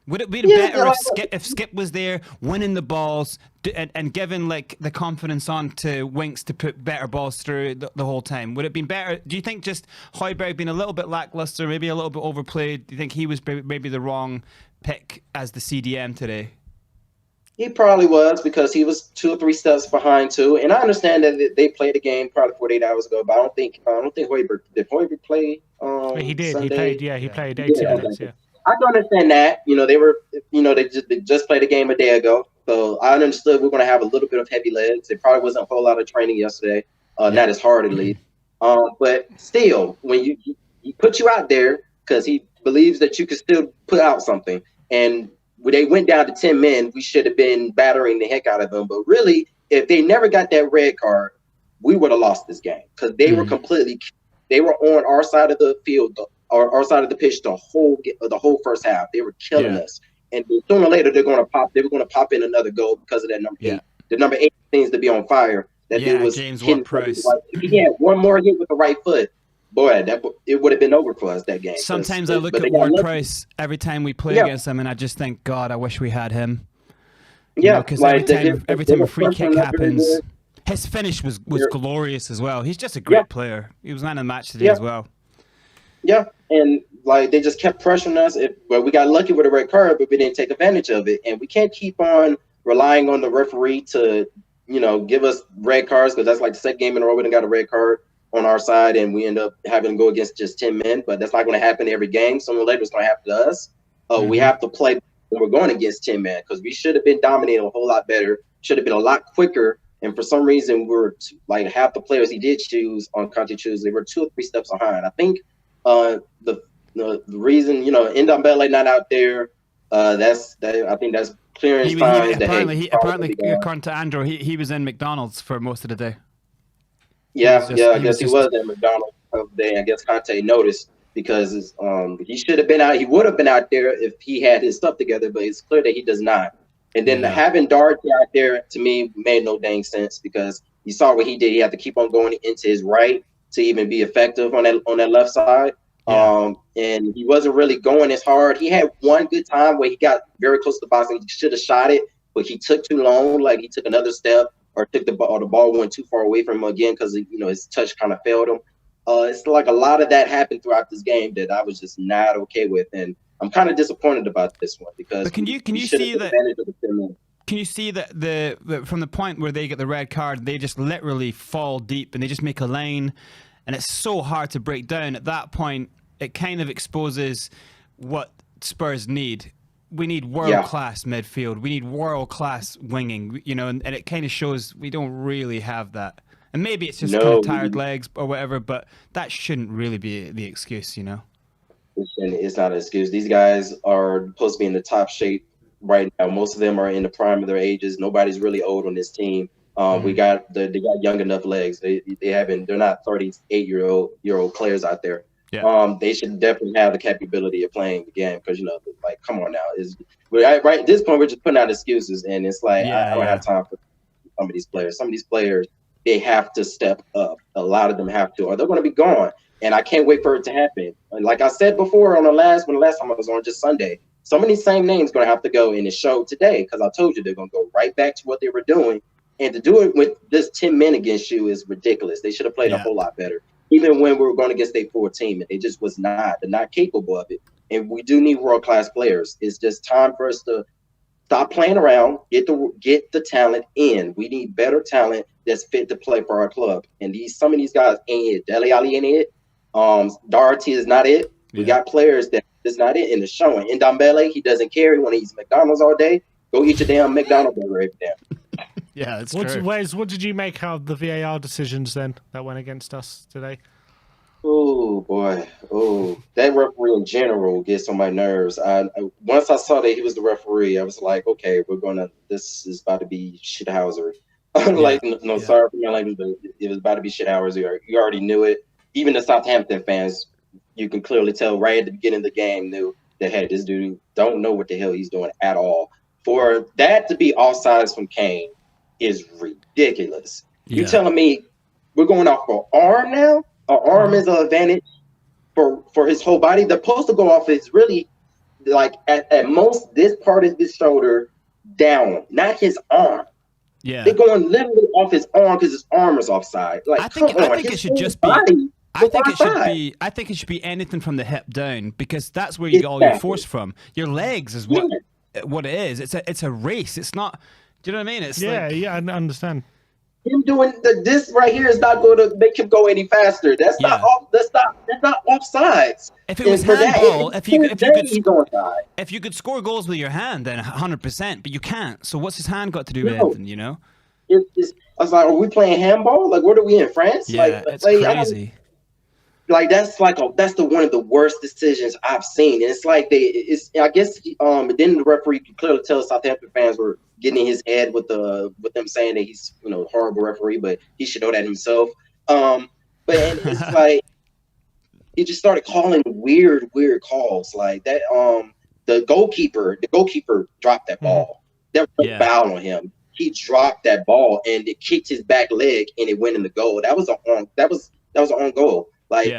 Would it be better if Skip was there, winning the balls and giving like the confidence on to Winks to put better balls through the whole time? Would it be better? Do you think just Højbjerg being a little bit lackluster, maybe a little bit overplayed? Do you think he was maybe the wrong pick as the CDM today? He probably was because he was 2 or 3 steps behind too. And I understand that they played the game probably 48 hours ago, but I don't think Højbjerg did Højbjerg play. He did. Sunday? He played 80 minutes. Yeah. I can understand that. They just played a game a day ago. So I understood we're going to have a little bit of heavy legs. It probably wasn't a whole lot of training yesterday. Not as hard at least. But still, when he put you out there because he believes that you can still put out something. And when they went down to 10 men, we should have been battering the heck out of them. But really, if they never got that red card, we would have lost this game because they were they were on our side of the field, our side of the pitch the whole first half. They were killing us. And sooner or later they were going to pop in another goal because of that number 8. The number 8 seems to be on fire. That dude was James Ward-Prowse. If he had one more hit with the right foot, boy, it would have been over for us that game. Sometimes I look at Ward-Prowse every time we play against him, and I just think, God, I wish we had him. Because every time a free kick happens, his finish was glorious as well. He's just a great player. He was man of the match today as well. Yeah, and they just kept pressuring us. We got lucky with a red card, but we didn't take advantage of it. And we can't keep on relying on the referee to, give us red cards because that's like the second game in a row we done got a red card on our side, and we end up having to go against just 10 men. But that's not going to happen every game. Sooner or later, it's going to happen to us. We have to play when we're going against 10 men because we should have been dominating a whole lot better. Should have been a lot quicker. And for some reason, we're like half the players he did choose on Conte choose, they were 2 or 3 steps behind. I think the reason Ndombele not out there, I think that's clearing signs that apparently according to Andrew, he was in McDonald's for most of the day. I guess he was at McDonald's today. I guess Conte noticed because he should have been out. He would have been out there if he had his stuff together, but it's clear that he does not. And then having Darty out there to me made no dang sense because you saw what he did. He had to keep on going into his right to even be effective on that left side. And he wasn't really going as hard. He had one good time where he got very close to the box and he should have shot it, but he took too long. Like he took another step or took the ball went too far away from him again because his touch kind of failed him. It's like a lot of that happened throughout this game that I was just not okay with, and I'm kind of disappointed about this one because can you see that? Can you see that the from the point where they get the red card, they just literally fall deep and they just make a line, and it's so hard to break down. At that point, it kind of exposes what Spurs need. We need world-class midfield. We need world-class winging, and it kind of shows we don't really have that. And maybe it's just kind of tired legs or whatever, but that shouldn't really be the excuse, It's not an excuse. These guys are supposed to be in the top shape right now. Most of them are in the prime of their ages. Nobody's really old on this team. They got young enough legs. They're not 38-year-old players out there. Yeah. They should definitely have the capability of playing the game because come on now. Right at this point we're just putting out excuses, and it's like I don't have time for some of these players. Some of these players, they have to step up. A lot of them have to, or they're going to be gone. And I can't wait for it to happen. And like I said before when the last time I was on just Sunday, Some of these same names going to have to go, and it showed today because I told you they're going to go right back to what they were doing. And to do it with this 10 men against you is ridiculous. They should have played a whole lot better, even when we were going against their full team. And they just was not. They're not capable of it. And we do need world-class players. It's just time for us to stop playing around, get the talent in. We need better talent that's fit to play for our club. And some of these guys ain't it. Dele Alli ain't it. Doherty is not it. We got players that is not it, and it's showing. In Ndombele, he doesn't care. He want to eat McDonald's all day. Go eat your damn McDonald's burger every day. Yeah, that's true. Wes, what did you make out of the VAR decisions then that went against us today? Oh boy, that referee in general gets on my nerves. Once I saw that he was the referee, I was like, okay, this is about to be shithousery. Sorry for my language, but it was about to be shithousery. You already knew it. Even the Southampton fans, you can clearly tell right at the beginning of the game knew that, hey, this dude don't know what the hell he's doing at all. For that to be offsides from Kane is ridiculous. You telling me we're going off for arm now? An arm is an advantage for his whole body. The supposed to go off is really like at most this part of his shoulder down, not his arm. Yeah, they're going literally off his arm because his arm is offside. Like, I think it should just be. I think it should be anything from the hip down, because that's where you get all your force from. Your legs is what it is. It's a race. It's not. Do you know what I mean? It's I understand. Him doing this right here is not going to make him go any faster. That's not offsides. If it was handball, if you could score goals with your hand, then 100%. But you can't. So what's his hand got to do with anything? You know? I was like, are we playing handball? Like, what are we in France? Yeah, it's crazy. That's one of the worst decisions I've seen. And it's like I guess then the referee could clearly tell Southampton fans were getting in his head with them saying that he's a horrible referee, but he should know that himself. But it's like he just started calling weird calls like that. The goalkeeper dropped that ball. That was a foul on him. He dropped that ball and it kicked his back leg and it went in the goal. That was an on goal. Like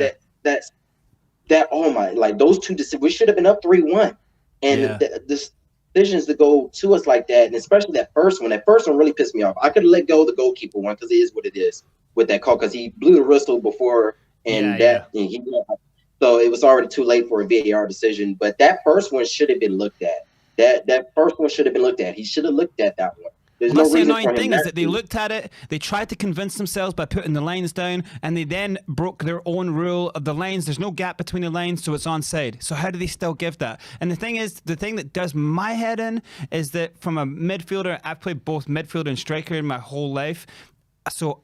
those two decisions, we should have been up 3-1. And the decisions to go to us like that, and especially that first one really pissed me off. I could have let go of the goalkeeper one because it is what it is with that call, because he blew the whistle before so it was already too late for a VAR decision. But that first one should have been looked at. That first one should have been looked at. He should have looked at that one. Well, that's the annoying thing is that they looked at it, they tried to convince themselves by putting the lines down, and they then broke their own rule of the lines. There's no gap between the lines, so it's onside. So how do they still give that? And the thing that does my head in is that from a midfielder, I've played both midfielder and striker in my whole life. So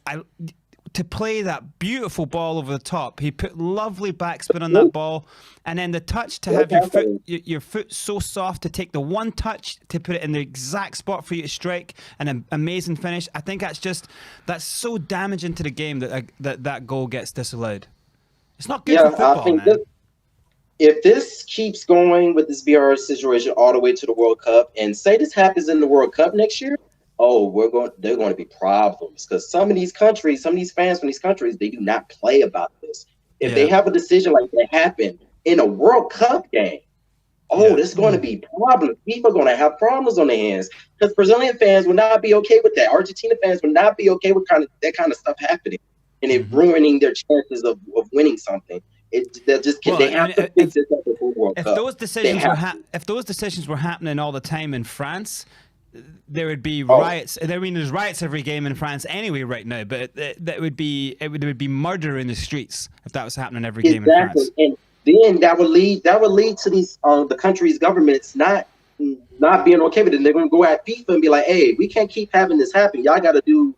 to play that beautiful ball over the top, he put lovely backspin on that ball, and then the touch to have your foot so soft to take the one touch to put it in the exact spot for you to strike, and an amazing finish. I think that's so damaging to the game that goal gets disallowed. It's not good for football, I think man. If this keeps going with this VR situation all the way to the World Cup, and say this happens in the World Cup next year, they're going to be problems, because some of these fans from these countries, they do not play about this. If they have a decision like that happen in a World Cup game, there's going to be problems. People are going to have problems on their hands, because Brazilian fans would not be okay with that. Argentina fans would not be okay with that kind of stuff happening, and it ruining their chances of winning something. They have to fix this at the World Cup. If those decisions were happening all the time in France, there would be riots. I mean, there's riots every game in France anyway right now, but it would be murder in the streets if that was happening every game in France. And then that would lead to these the country's governments not being okay with it. And they're going to go at FIFA and be like, "Hey, we can't keep having this happen. Y'all got to do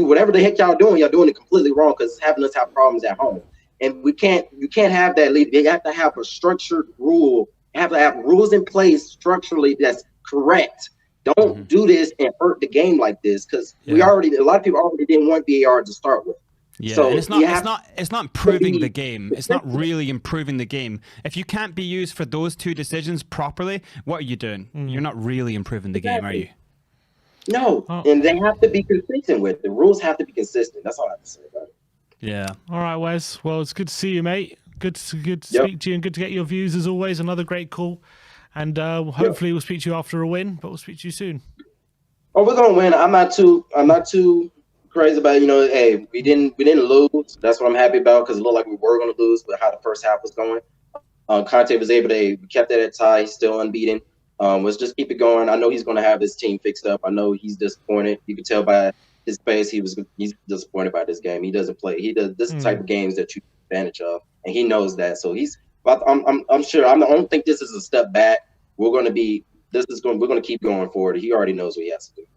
whatever the heck y'all doing. Y'all doing it completely wrong, because it's having us have problems at home." And you can't have that lead. They have to have a structured rule. They have to have rules in place structurally that's correct. Don't do this and hurt the game like this, because a lot of people already didn't want VAR to start with. Yeah, so and it's not improving the game. It's not really improving the game. If you can't be used for those two decisions properly, what are you doing? You're not really improving the game, are you? No, and they have to be consistent with it. The rules have to be consistent. That's all I have to say about it. Yeah. All right, Wes. Well, it's good to see you, mate. Good to speak to you, and good to get your views as always. Another great call. And hopefully we'll speak to you after a win, but we'll speak to you soon. Oh, we're gonna win. I'm not too crazy about it. Hey, we didn't lose. That's what I'm happy about because it looked like we were gonna lose, but how the first half was going. Conte was able to we kept that at tie. He's still unbeaten. Let's just keep it going. I know he's gonna have his team fixed up. I know he's disappointed. You can tell by his face he's disappointed by this game. He doesn't play. He does this type of games that you take advantage of, and he knows that. So I'm sure. I don't think this is a step back. We're gonna keep going forward. He already knows what he has to do.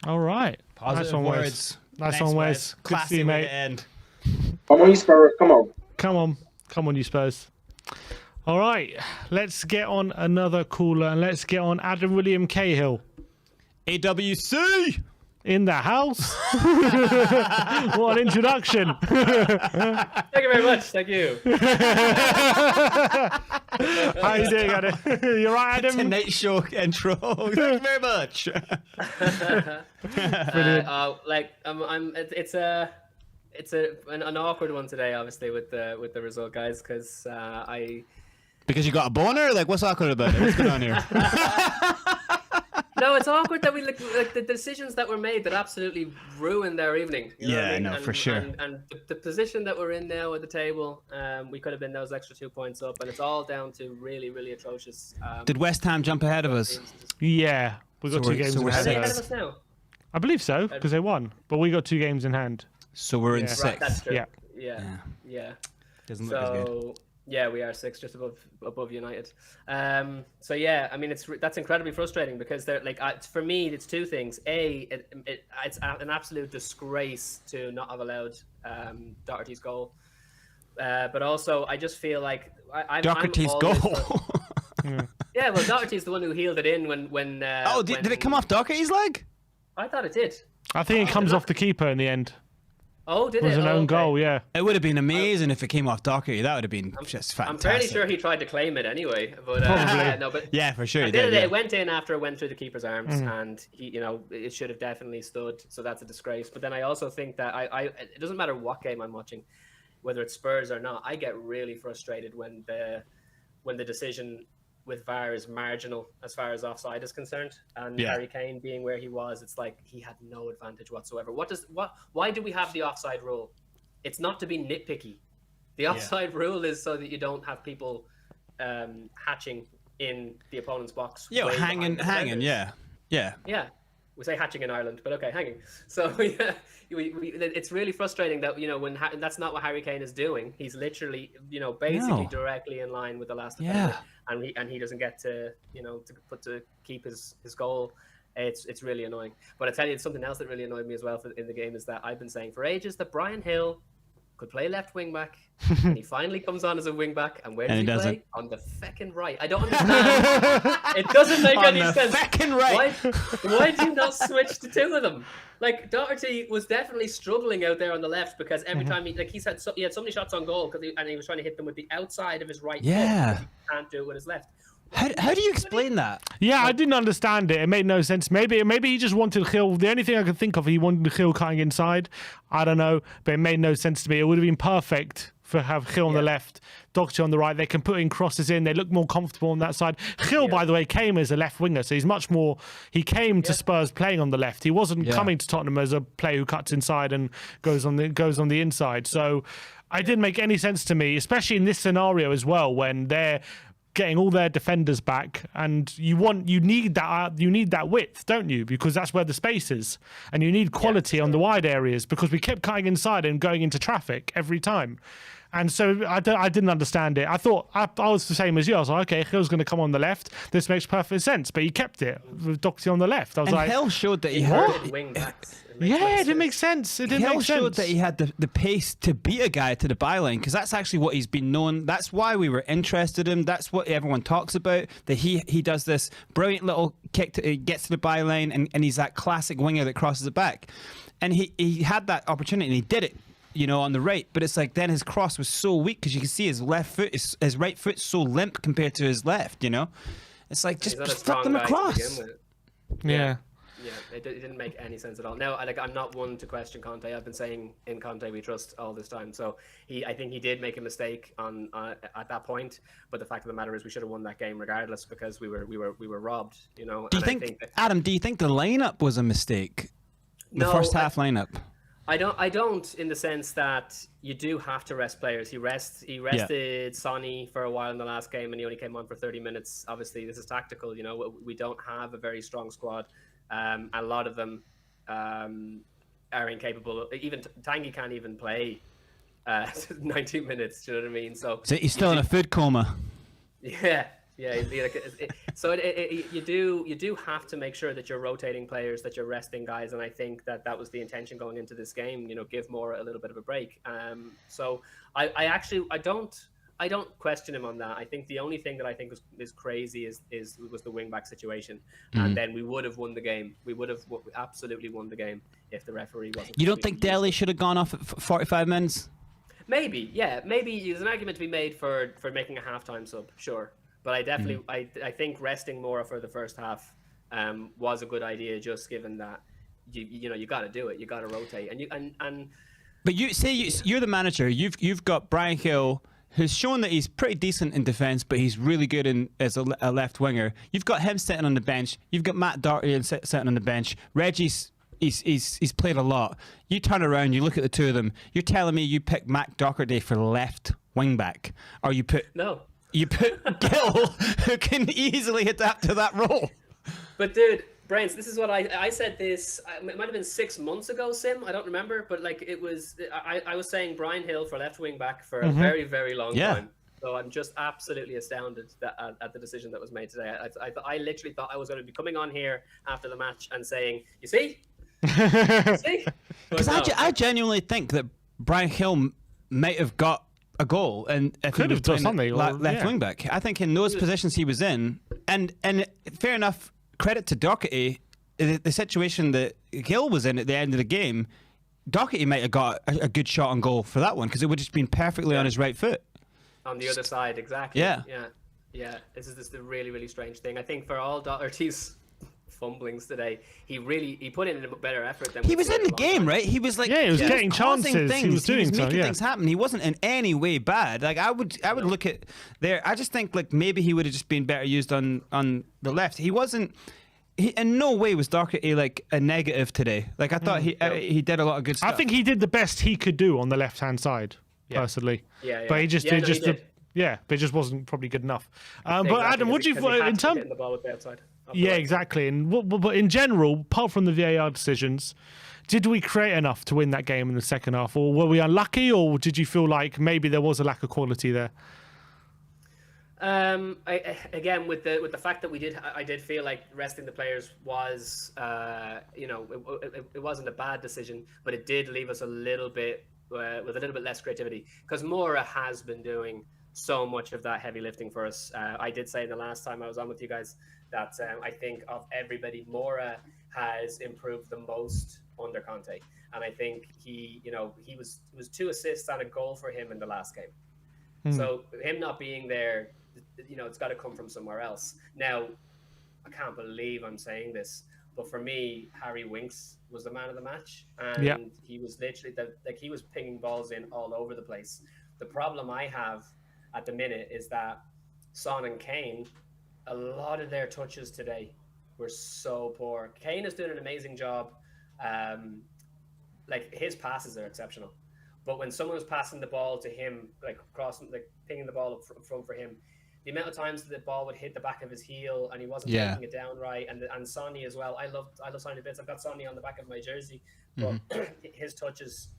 All right. Positive words. Nice one, Wes. Good to see you, mate. End. Come on, you Spurs. Come on, you Spurs. All right. Let's get on another caller and let's get on Adam William Cahill. AWC! In the house. What an introduction. Thank you very much. Thank you. How you doing, Adam? You right, Adam? Tonight Show intro. Thank you very much. It's an awkward one today, obviously, with the result, guys, because Because you got a boner? Like, what's awkward about it? What's going on here? No, it's awkward that we like the decisions that were made that absolutely ruined their evening. You know what I mean? No, for sure. And the position that we're in now at the table, we could have been those extra 2 points up, and it's all down to really, really atrocious. Did West Ham jump ahead of us? Yeah, we got 2 games in Are hand. they ahead of us now? I believe so, because they won. But we got 2 games in hand. So we're in Yeah. 6th. Right, that's true. Yeah. Yeah. Doesn't look as good. So yeah, we are 6, just above United. So yeah, I mean that's incredibly frustrating because they're like for me it's 2 things. It's an absolute disgrace to not have allowed Doherty's goal, but also I just feel like Doherty's goal. Yeah, well Doherty's the one who healed it in when. Did it come off Doherty's leg? I thought it did. I think it comes off the keeper in the end. Oh, did It was it? an own goal, yeah. It would have been amazing if it came off Doherty. That would have been just fantastic. I'm fairly sure he tried to claim it anyway, but Probably. no, but Yeah, for sure. at He the end of did, the day, yeah. it went in after it went through the keeper's arms, and he, it should have definitely stood. So that's a disgrace. But then I also think that it doesn't matter what game I'm watching, whether it's Spurs or not. I get really frustrated when the decision with VAR is marginal as far as offside is concerned, and Yeah. Harry Kane being where he was, it's like he had no advantage whatsoever. Why do we have the offside rule? It's not to be nitpicky. The offside rule is so that you don't have people hatching in the opponent's box. Yeah, way hanging, behind the defenders. yeah. Yeah, we say hatching in Ireland, but okay, hanging. So yeah, it's really frustrating that when that's not what Harry Kane is doing. He's literally basically directly in line with the last defender, and he doesn't get to to keep his goal. It's really annoying. But I tell you, it's something else that really annoyed me as well in the game is that I've been saying for ages that Brian Hill could play left wing back, and he finally comes on as a wing back, and where does he play? On the feckin' right. I don't understand. It doesn't make any sense. Feckin' right. Why do you not switch the 2 of them? Like Doherty was definitely struggling out there on the left because every time he had so many shots on goal and he was trying to hit them with the outside of his right foot. Because he can't do it with his left. How do you explain that? Yeah, I didn't understand it. It made no sense. Maybe he just wanted Gil. The only thing I could think of, he wanted Gil cutting inside. I don't know, but it made no sense to me. It would have been perfect for have Gil on the left, Doherty on the right. They can put in crosses in. They look more comfortable on that side. Gil, by the way, came as a left winger, so he's much more. He came to Spurs playing on the left. He wasn't coming to Tottenham as a player who cuts inside and goes on the inside. So it didn't make any sense to me, especially in this scenario as well, when they're getting all their defenders back, and you need that width, don't you? Because that's where the space is, and you need quality on the wide areas because we kept cutting inside and going into traffic every time. And so I didn't understand it. I thought I was the same as you. I was like, okay, Hill's going to come on the left. This makes perfect sense. But he kept it with Doherty on the left. I was like, Hill showed that he had. Wing backs. Yeah, it didn't make sense. It didn't Hill make sense. showed that he had the pace to beat a guy to the byline because that's actually what he's been known. That's why we were interested in him. That's what everyone talks about. That he does this brilliant little kick he gets to the byline and he's that classic winger that crosses it back. And he had that opportunity and he did it. On the right, but it's like then his cross was so weak because you can see his right foot's so limp compared to his left. It's like just flip them across. Yeah. Yeah, it didn't make any sense at all. Now, I'm not one to question Conte. I've been saying in Conte we trust all this time. So I think he did make a mistake at that point. But the fact of the matter is, we should have won that game regardless because we were robbed. You know. Do you think Adam? Do you think the lineup was a mistake? The first half lineup. I don't in the sense that you do have to rest players. He rested Sonny for a while in the last game, and he only came on for 30 minutes. Obviously, this is tactical. You know, we don't have a very strong squad. A lot of them are incapable. Even Tanguy can't even play 90 minutes. Do you know what I mean? So he's still in a food coma. Yeah. Yeah, so you do have to make sure that you're rotating players, that you're resting guys, and I think that was the intention going into this game. You know, give Moura a little bit of a break. So I don't question him on that. I think the only thing that I think is crazy was the wing back situation, and then we would have won the game. We would have absolutely won the game if the referee wasn't. You don't think Dele should have gone off at 45 minutes? Maybe, yeah, maybe there's an argument to be made for making a halftime sub, sure. But I definitely, I think resting Moura for the first half was a good idea, just given that you got to do it, you got to rotate, and. But you're the manager. You've got Brian Hill, who's shown that he's pretty decent in defence, but he's really good as a left winger. You've got him sitting on the bench. You've got Matt Doherty sitting on the bench. Reggie's he's played a lot. You turn around, you look at the two of them. You're telling me you pick Matt Doherty for left wing back, or you put no. You put Gill, who can easily adapt to that role. But dude, Brains, this is what I said this, it might have been 6 months ago, Sim, I don't remember, but like it was, I was saying Brian Hill for left wing back for a very, very long time. So I'm just absolutely astounded at the decision that was made today. I literally thought I was going to be coming on here after the match and saying, you see? You see? Because I genuinely think that Brian Hill might have got a goal, and if could he was have done something left wing back. I think in those positions he was in, and fair enough, credit to Doherty, the situation that Gill was in at the end of the game, Doherty might have got a good shot on goal for that one, because it would have just been perfectly on his right foot. On the other side, exactly. Yeah. This is the really, really strange thing. I think for all Doherty's fumblings today, he put in a better effort than he was in the game, right? He was like, he was getting chances. He was making things happen. He wasn't in any way bad. Like I would look at there. I just think like maybe he would have just been better used on the left. He wasn't. In no way was Doherty like a negative today. Like I thought he did a lot of good stuff. I think he did the best he could do on the left hand side, personally. Yeah. But he just did. But it just wasn't probably good enough. But Adam, would you in terms? The ball with the outside. Yeah, exactly. And but in general, apart from the VAR decisions, did we create enough to win that game in the second half, or were we unlucky, or did you feel like maybe there was a lack of quality there? Again, with the fact that I did feel like resting the players was, it wasn't a bad decision, but it did leave us a little bit with a little bit less creativity, because Moura has been doing so much of that heavy lifting for us. I did say the last time I was on with you guys that I think of everybody, Moura has improved the most under Conte, and I think he was 2 assists and a goal for him in the last game. So him not being there, it's got to come from somewhere else. Now, I can't believe I'm saying this, but for me, Harry Winks was the man of the match, and he was literally he was pinging balls in all over the place. The problem I have at the minute is that Son and Kane, a lot of their touches today were so poor. Kane is doing an amazing job. Like his passes are exceptional, but when someone was passing the ball to him, like crossing, like pinging the ball up front for him, the amount of times that the ball would hit the back of his heel and he wasn't taking it down right, and Sonny as well. I love Sonny bits. I've got Sonny on the back of my jersey, but his touches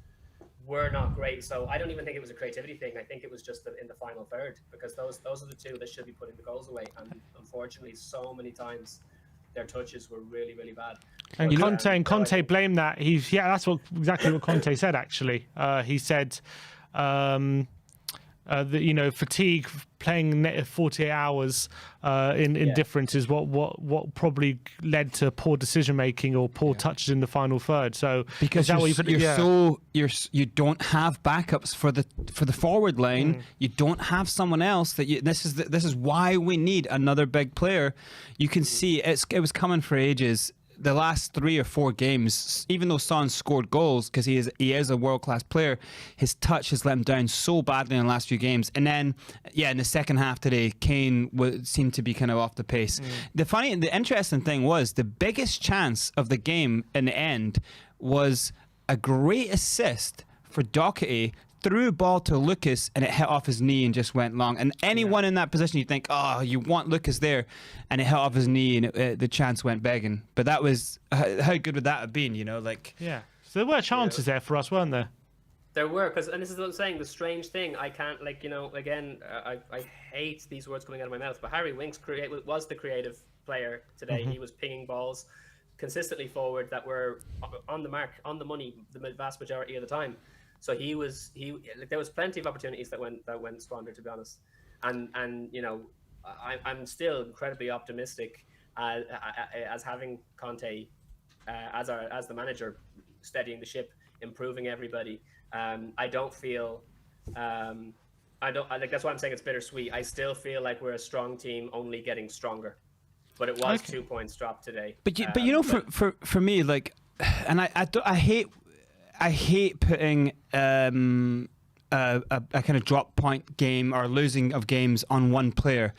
were not great. So I don't even think it was a creativity thing. I think it was just in the final third, because those are the two that should be putting the goals away, and unfortunately so many times their touches were really, really bad. And Conte blamed that. That's exactly what Conte said, actually. He said that fatigue, playing 48 hours in difference is what probably led to poor decision making or poor touches in the final third. So because you don't have backups for the forward line, you don't have someone else this is why we need another big player. You can see it was coming for ages. the last 3 or 4 games, even though Son scored goals because he is a world-class player, his touch has let him down so badly in the last few games. And then, in the second half today, Kane seemed to be kind of off the pace. The interesting thing was the biggest chance of the game in the end was a great assist for Doherty, threw a ball to Lucas and it hit off his knee and just went long. And anyone in that position, you think, oh, you want Lucas there, and it hit off his knee and the chance went begging. But that was, how good would that have been, Yeah. So there were chances there for us, weren't there? There were, and this is what I'm saying, the strange thing, I can't, again, I hate these words coming out of my mouth, but Harry Winks was the creative player today. He was pinging balls consistently forward that were on the mark, on the money, the vast majority of the time. So there was plenty of opportunities that went squandered, to be honest. And I'm still incredibly optimistic as having Conte as the manager, steadying the ship, improving everybody. I don't feel that's why I'm saying it's bittersweet. I still feel like we're a strong team, only getting stronger. But it was 2 points dropped today. But for me, and I hate putting a kind of drop point game or losing of games on one player,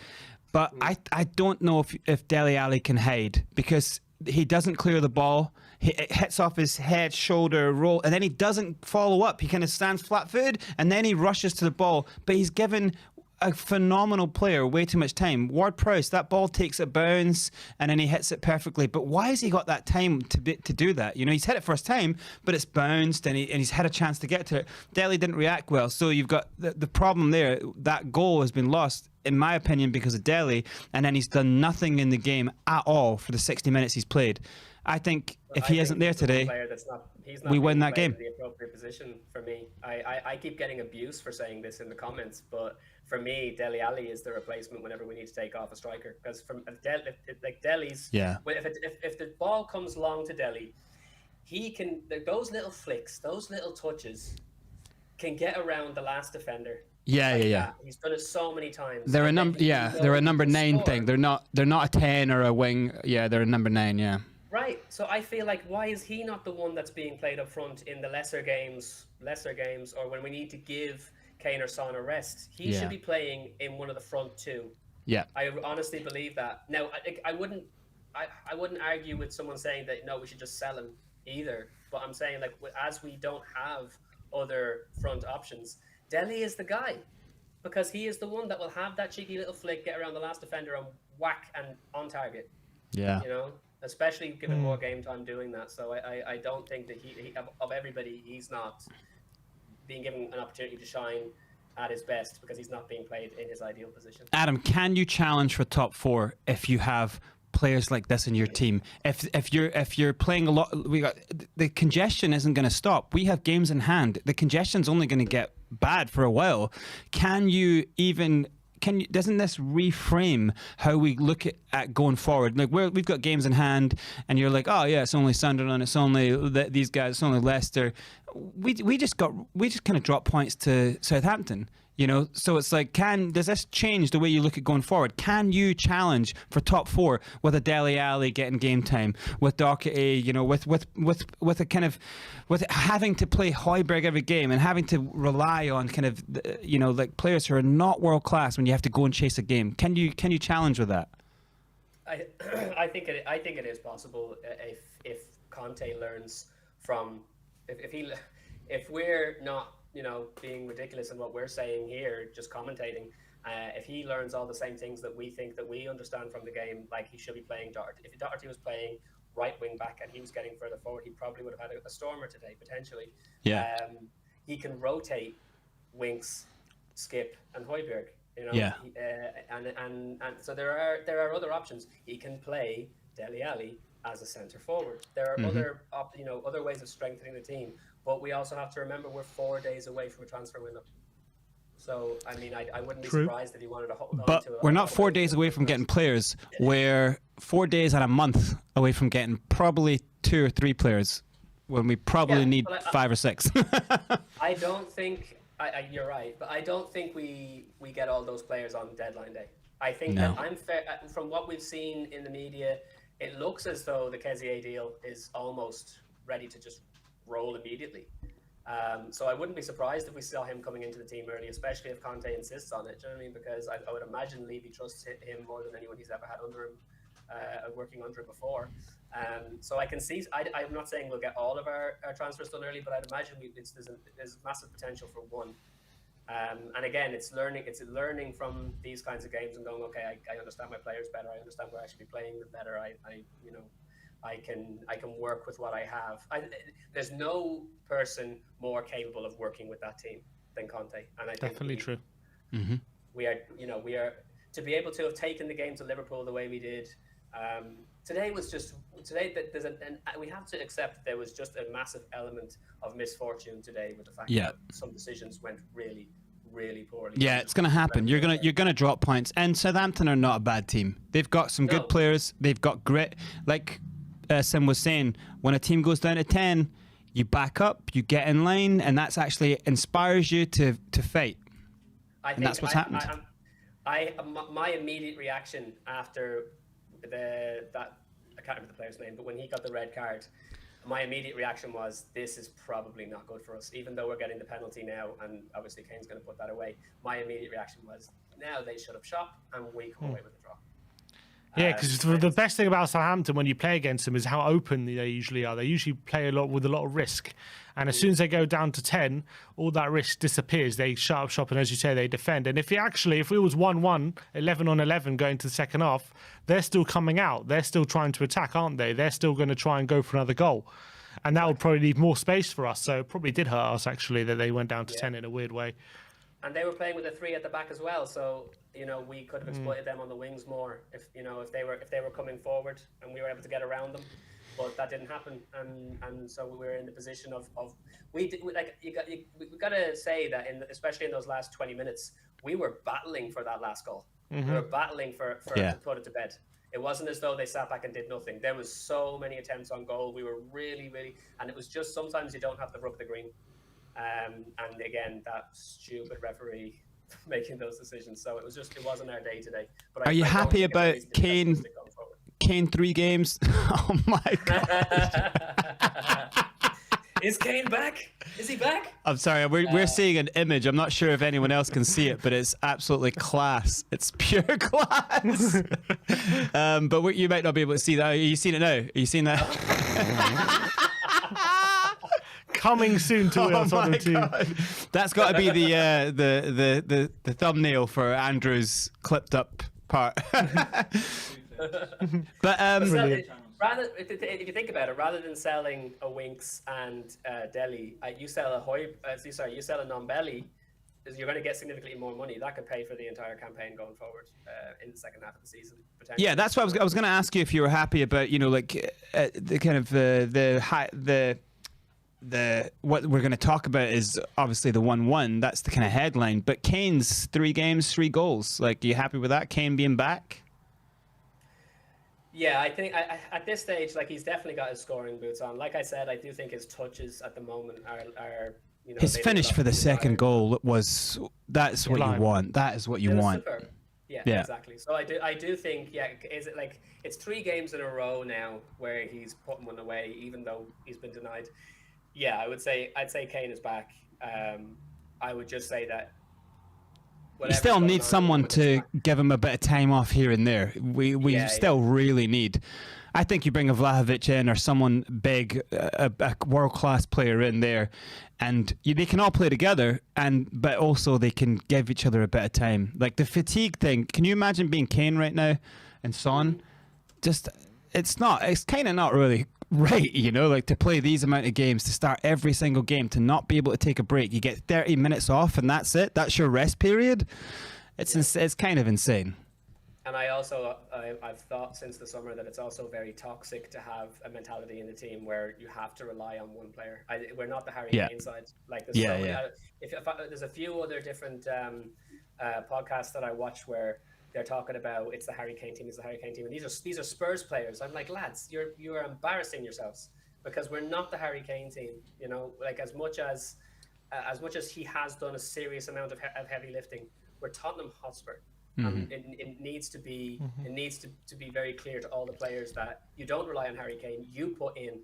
but I don't know if Dele Alli can hide, because he doesn't clear the ball. It hits off his head, shoulder, roll, and then he doesn't follow up. He kind of stands flat-footed, and then he rushes to the ball. But he's given a phenomenal player way too much time. Ward-Prowse, that ball takes a bounce and then he hits it perfectly. But why has he got that time to do that? He's hit it first time, but it's bounced and he's had a chance to get to it. Dele didn't react well, so you've got the problem there. That goal has been lost, in my opinion, because of Dele, and then he's done nothing in the game at all for the 60 minutes he's played. I think if he isn't there today, we win that game. The appropriate position for me. I keep getting abuse for saying this in the comments, but for me, Dele Alli is the replacement whenever we need to take off a striker. Because Dele's, if the ball comes long to Dele, he can, those little flicks, those little touches, can get around the last defender. Yeah. He's done it so many times. They're a number. Yeah, they're a number 9 thing. They're not a 10 or a wing. Yeah, they're a number 9. Yeah. Right. So I feel like, why is he not the one that's being played up front in the lesser games, or when we need to give Kane or Son a rest? He should be playing in one of the front 2. Yeah. I honestly believe that. Now, I wouldn't argue with someone saying that no, we should just sell him either. But I'm saying, as we don't have other front options, Dele is the guy, because he is the one that will have that cheeky little flick, get around the last defender and whack and on target. Yeah. Especially given more game time doing that. So I don't think that he of everybody, he's not being given an opportunity to shine at his best, because he's not being played in his ideal position. Adam, can you challenge for top 4 if you have players like this in your team? If you're playing a lot, the congestion isn't going to stop. We have games in hand. The congestion's only going to get bad for a while. Doesn't this reframe how we look at going forward? We've got games in hand, and you're like, oh yeah, it's only Sunderland, it's only these guys, it's only Leicester. We just kind of dropped points to Southampton. So it's like, does this change the way you look at going forward? Can you challenge for top 4 with a Dele Alli getting game time, with Doherty, with a kind of, with having to play Højbjerg every game and having to rely on kind of, players who are not world class when you have to go and chase a game? Can you challenge with that? I think it is possible if Conte learns from, if we're not being ridiculous in what we're saying here, just commentating. If he learns all the same things that we think that we understand from the game, like he should be playing Doherty. If Doherty was playing right wing back and he was getting further forward, he probably would have had a stormer today, potentially. Yeah. He can rotate Winks, Skip, and Højbjerg. Yeah. And so there are other options. He can play Dele Alli as a centre forward. There are other ways of strengthening the team. But we also have to remember we're 4 days away from a transfer window. So, I mean, I wouldn't be surprised if he wanted to hold on to it. But we're not 4 days away from getting players. We're 4 days and a month away from getting probably 2 or 3 players, when we probably need 5 or 6. I don't think, you're right, but I don't think we get all those players on deadline day. I think that I'm fair, from what we've seen in the media, it looks as though the Kezier deal is almost ready to just roll immediately. So I wouldn't be surprised if we saw him coming into the team early, especially if Conte insists on it. Do you know what I mean? Because I would imagine Levy trusts him more than anyone he's ever had under him, working under him before. So I can see. I'm not saying we'll get all of our transfers done early, but I'd imagine there's massive potential for one. And again, it's learning from these kinds of games and going, okay, I understand my players better. I understand we're actually playing them better. I can work with what I have. There's no person more capable of working with that team than Conte, and I think Definitely true. We are to be able to have taken the game to Liverpool the way we did. Today that we have to accept that there was just a massive element of misfortune today with the fact that some decisions went really, really poorly. Yeah, it's going to happen. You're gonna drop points, and Southampton are not a bad team. They've got some good players. They've got grit. Like Sim was saying, when a team goes down to 10, you back up, you get in line, and that's actually inspires you to fight. And that's what's happened. My immediate reaction after I can't remember the player's name, but when he got the red card, my immediate reaction was, this is probably not good for us, even though we're getting the penalty now, and obviously Kane's going to put that away. My immediate reaction was, now they shut up shop and we come away with a draw. Yeah, because the best thing about Southampton when you play against them is how open they usually are. They usually play with a lot of risk. And as soon as they go down to 10, all that risk disappears. They shut up shop and, as you say, they defend. And if it was 1-1, 11-on-11 going to the second half, they're still coming out. They're still trying to attack, aren't they? They're still going to try and go for another goal. And that would probably leave more space for us. So it probably did hurt us, actually, that they went down to 10 in a weird way. And they were playing with a 3 at the back as well, so we could have exploited them on the wings more if they were coming forward and we were able to get around them, but that didn't happen, and so we were in the position of we got to say that especially in those last 20 minutes we were battling for that last goal. We were battling for to put it to bed. It wasn't as though they sat back and did nothing. There was so many attempts on goal. We were really, and it was just sometimes you don't have to rub the green. And again, that stupid referee making those decisions. So it wasn't our day today. But are you happy about Kane 3 games? Oh my god. Is Kane back? Is he back? I'm sorry, we're seeing an image. I'm not sure if anyone else can see it, but it's absolutely class. It's pure class. But you might not be able to see that. Are you seeing it now? Are you seeing that? Coming soon to WeAreTottenham TV. That's got to be the thumbnail for Andrew's clipped up part. But if you think about it, rather than selling a Winks and Deli, you sell a non-belly, you're going to get significantly more money. That could pay for the entire campaign going forward in the second half of the season. Yeah, that's what I was going to ask you if you were happy about the kind of the what we're going to talk about is obviously the 1-1. That's the kind of headline. But Kane's 3 games, 3 goals. Like, are you happy with that? Kane being back? Yeah, I think at this stage, he's definitely got his scoring boots on. Like I said, I do think his touches at the moment are his finish for the second goal that's what you want. That is what you want. Superb. Yeah, exactly. So I do think, is it it's 3 games in a row now where he's putting one away, even though he's been denied. Yeah, I'd say Kane is back. I would just say that you still need someone to give him a bit of time off here and there. We still really need. I think you bring a Vlahovic in or someone big, a world-class player in there, and they can all play together, but also they can give each other a bit of time. Like the fatigue thing, can you imagine being Kane right now and Son? It's kind of not really right, to play these amount of games, to start every single game, to not be able to take a break. You get 30 minutes off and that's it. That's your rest period. It's kind of insane. And I've thought since the summer that it's also very toxic to have a mentality in the team where you have to rely on one player. We're not the Harry Kane side. There's a few other different podcasts that I watch where they're talking about it's the Harry Kane team, and these are Spurs players. I'm like, lads, you are embarrassing yourselves because we're not the Harry Kane team. As much as he has done a serious amount of heavy lifting, we're Tottenham Hotspur. It needs to be it needs to be very clear to all the players that you don't rely on Harry Kane. You put in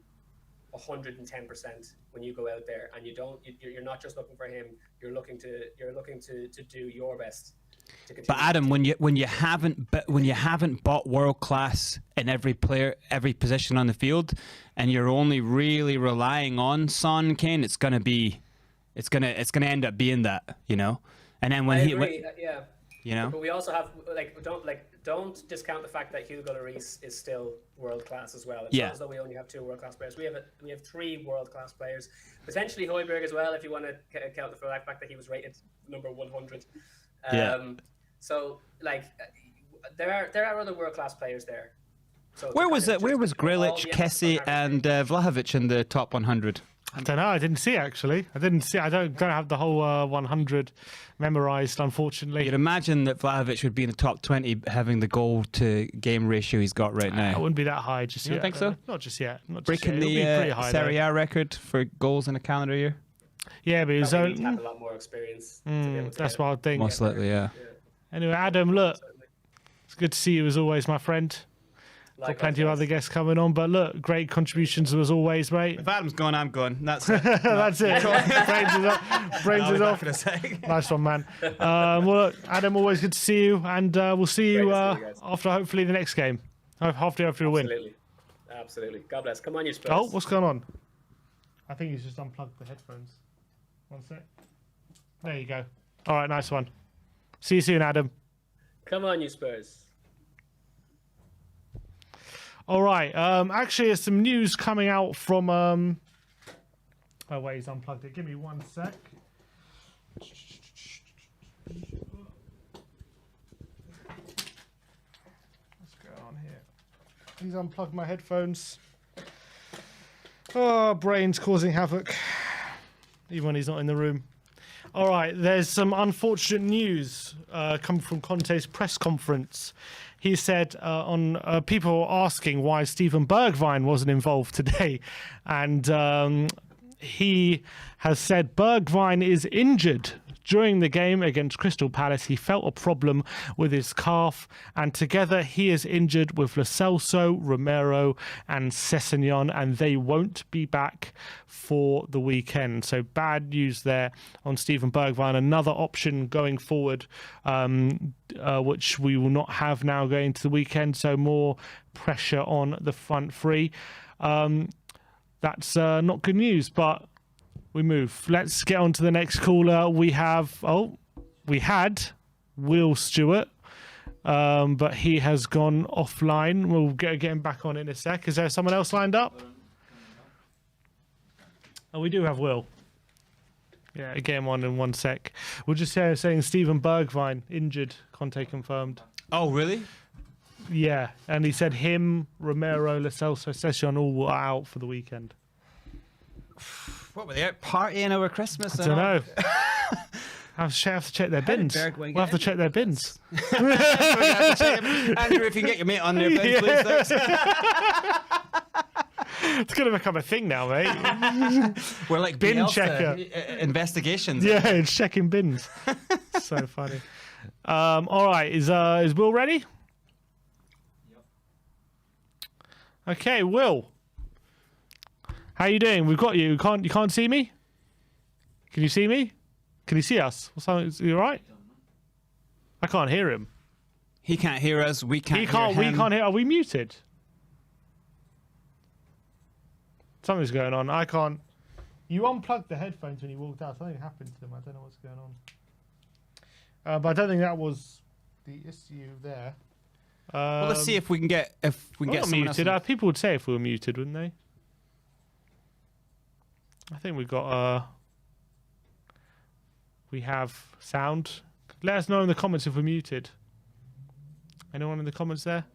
110% when you go out there, and you're not just looking for him. You're looking to do your best. But Adam, when you haven't bought world class in every position on the field, and you're only really relying on Son and Kane, it's gonna end up being that, you know. And then when yeah. You know, but we also have don't discount the fact that Hugo Lloris is still world class as well. It's not as though we only have 2 world class players. We have 3 world class players, potentially Højbjerg as well, if you want to count the fact that he was rated number 100. So there are other world class players there. So where was Grealish, Kessie, and Vlahovic in the top 100? I don't know. I didn't see it, actually. I don't have the whole 100 memorized, unfortunately. You'd imagine that Vlahovic would be in the top 20, having the goal to game ratio he's got right now. It wouldn't be that high just yet. You don't think so? Not just yet. Breaking the Serie A record for goals in a calendar year. Yeah, but he's have a lot more experience. That's what I think. Most likely, yeah. Anyway, Adam, look, it's good to see you as always, my friend. Got plenty of other guests coming on, but look, great contributions as always, mate. If Adam's gone, I'm gone. That's it. That's it. Brains is off. Nice one, man. Well, look, Adam, always good to see you, and we'll see you after hopefully the next game. After a win. Absolutely. God bless. Come on, you Spurs. Oh, what's going on? I think he's just unplugged the headphones. One sec. There you go. All right, nice one. See you soon, Adam. Come on, you Spurs. All right. Actually, there's some news coming out from. Oh wait, he's unplugged it. Give me one sec. What's going on here? He's unplugged my headphones. Oh, brain's causing havoc. Even when he's not in the room. All right, there's some unfortunate news coming from Conte's press conference. He said on people asking why Steven Bergwijn wasn't involved today, and he has said Bergwijn is injured. During the game against Crystal Palace, he felt a problem with his calf, and together he is injured with Lo Celso, Romero, and Sessegnon, and they won't be back for the weekend. So bad news there on Steven Bergwijn. Another option going forward, which we will not have now going into the weekend. So more pressure on the front three. That's not good news, but we move. Let's get on to the next caller. We had Will Stewart, but he has gone offline. We'll get him back on in a sec. Is there someone else lined up? Oh, we do have Will. Yeah, get him on in one sec. We'll just saying Steven Bergwijn injured. Conte confirmed. Oh, really? Yeah, and he said him, Romero, Lo Celso, Sessegnon all are out for the weekend. What were they out partying over Christmas? I don't know. I have to check their bins. We'll have to check their bins. Andrew, if you can get your mate on there, please. It's going to become a thing now, mate. We're like bin Bielsa checker. Investigations. Yeah, it's checking bins. So funny. All right, is Will ready? Yep. Okay, Will. How you doing? We've got you. You can't see me? Can you see me? Can you see us? Is he all right? I can't hear him. He can't hear us. We can't hear him. We can't hear. Are we muted? Something's going on. I can't. You unplugged the headphones when you walked out. Something happened to them. I don't know what's going on. But I don't think that was the issue there. Well, let's see if we can get someone muted. else. People would say if we were muted, wouldn't they? I think we have sound. Let us know in the comments if we're muted. Anyone in the comments there?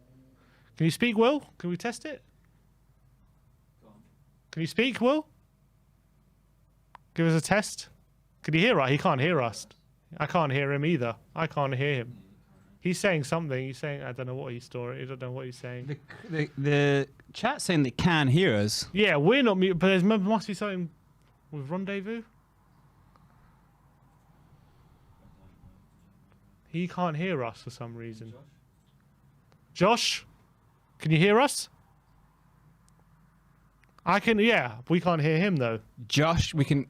Can you speak, Will? Can we test it? Can you speak, Will? Give us a test. Can you hear us? He can't hear us. I can't hear him either. I can't hear him. He's saying something. He's saying, I don't know what he's storing. I don't know what he's saying. The chat's saying they can hear us. Yeah, we're not muted, but there must be something with Rendezvous. He can't hear us for some reason. Josh, can you hear us? I can, yeah. We can't hear him, though. Josh, we can...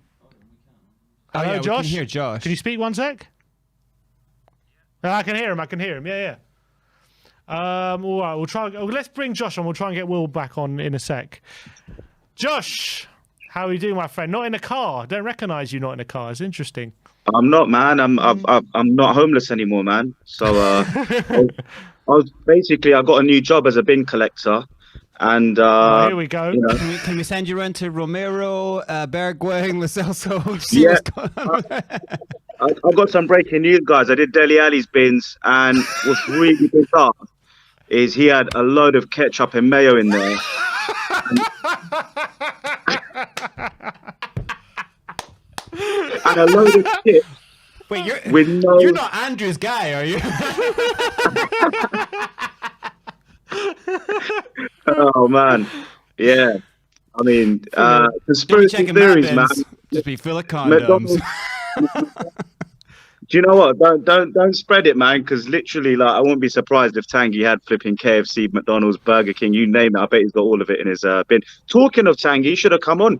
Hello, yeah, Josh? we can hear Josh. Can you speak one sec? I can hear him. Yeah. All right, we'll try. Let's bring Josh on. We'll try and get Will back on in a sec. Josh, how are you doing, my friend? Not in a car. I don't recognise you not in a car. It's interesting. I'm not, man. I'm not homeless anymore, man. So I got a new job as a bin collector, and here we go. You know, Can we send you around to Romero, Bergwijn, Lo Celso? Yeah. I've got some breaking news, guys. I did Dele Alli's bins, and what's really bizarre is he had a load of ketchup and mayo in there. And a load of shit. Wait, you're not Andrew's guy, are you? Oh man, yeah. I mean, conspiracy theories, man. Just be full of condoms. Do you know what? Don't spread it, man. Because literally, like, I wouldn't be surprised if Tanguy had flipping KFC, McDonald's, Burger King, you name it. I bet he's got all of it in his bin. Talking of Tanguy, he should have come on.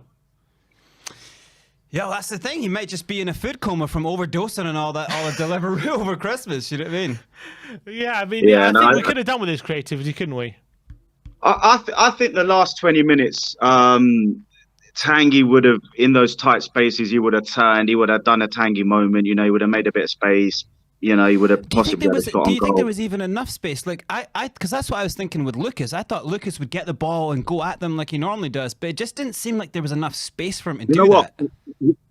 Yeah, well, that's the thing. He might just be in a food coma from overdosing and all the delivery over Christmas. You know what I mean? Yeah, I mean, I think we could have done with his creativity, couldn't we? I think the last 20 minutes, Tanguy would have, in those tight spaces, he would have turned, he would have done a Tanguy moment, you know, he would have made a bit of space, you know, he would have possibly had a shot on goal. Do you think there was even enough space? Like, because that's what I was thinking with Lucas. I thought Lucas would get the ball and go at them like he normally does, but it just didn't seem like there was enough space for him to do that. You know what?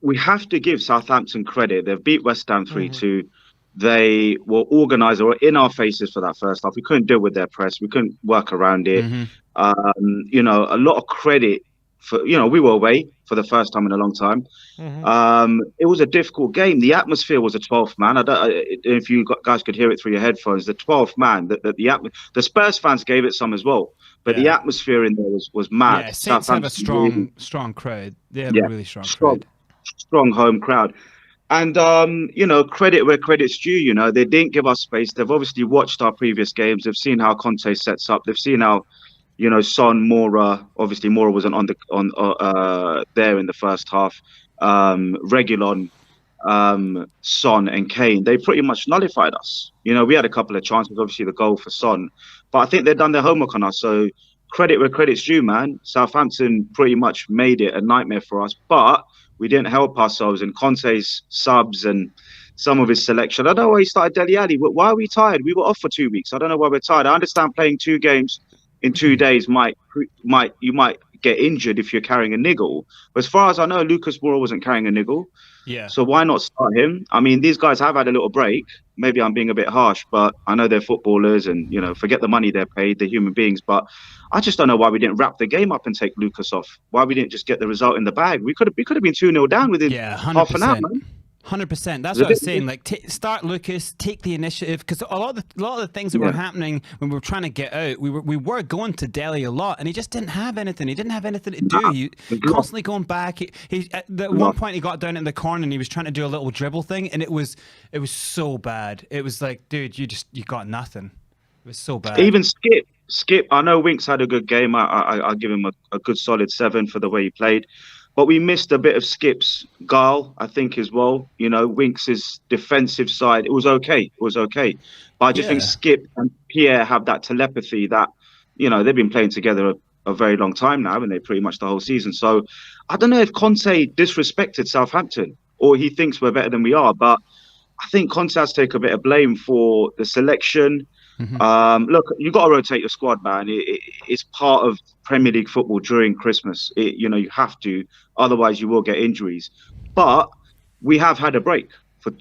We have to give Southampton credit. They've beat West Ham 3-2. They were organised, or in our faces for that first half. We couldn't deal with their press. We couldn't work around it. You know, a lot of credit for, you know, we were away for the first time in a long time. It was a difficult game. The atmosphere was a 12th man. I don't know if you guys could hear it through your headphones. The 12th man, the Spurs fans gave it some as well. But the atmosphere in there was mad. Yeah, Saints have a strong crowd. They have a really strong crowd. Strong home crowd. And, you know, credit where credit's due, you know, they didn't give us space. They've obviously watched our previous games. They've seen how Conte sets up. They've seen how, you know, Son, Moura, obviously Moura wasn't there in the first half. Reguilon, Son and Kane, they pretty much nullified us. You know, we had a couple of chances, obviously the goal for Son, but I think they've done their homework on us. So credit where credit's due, man. Southampton pretty much made it a nightmare for us, but we didn't help ourselves. And Conte's subs and some of his selection, I don't know why he started Dele Alli. Why are we tired? We were off for 2 weeks. I don't know why we're tired. I understand playing 2 games in 2 days you might get injured if you're carrying a niggle. But as far as I know, Lucas Moura wasn't carrying a niggle. Yeah. So why not start him? I mean, these guys have had a little break. Maybe I'm being a bit harsh, but I know they're footballers and, you know, forget the money they're paid, they're human beings. But I just don't know why we didn't wrap the game up and take Lucas off. Why we didn't just get the result in the bag. We could have been 2-0 down within half an hour, man. 100%. That's what I was saying. Like, start Lucas, take the initiative, because a lot of the things that were happening when we were trying to get out, we were going to Dele a lot, and he just didn't have anything. He didn't have anything to do. He constantly going back. He at one point he got down in the corner and he was trying to do a little dribble thing, and it was so bad. It was like, dude, you got nothing. It was so bad. Even Skip. I know Winks had a good game. I give him a good solid 7 for the way he played. But we missed a bit of Skip's guile, I think, as well. You know, Winks' defensive side, it was okay. But I just think Skip and Pierre have that telepathy that, you know, they've been playing together a very long time now, and they pretty much the whole season. So I don't know if Conte disrespected Southampton or he thinks we're better than we are. But I think Conte has to take a bit of blame for the selection. Look, you got to rotate your squad, man. It's part of Premier League football during Christmas. You know, you have to, otherwise you will get injuries. But we have had a break.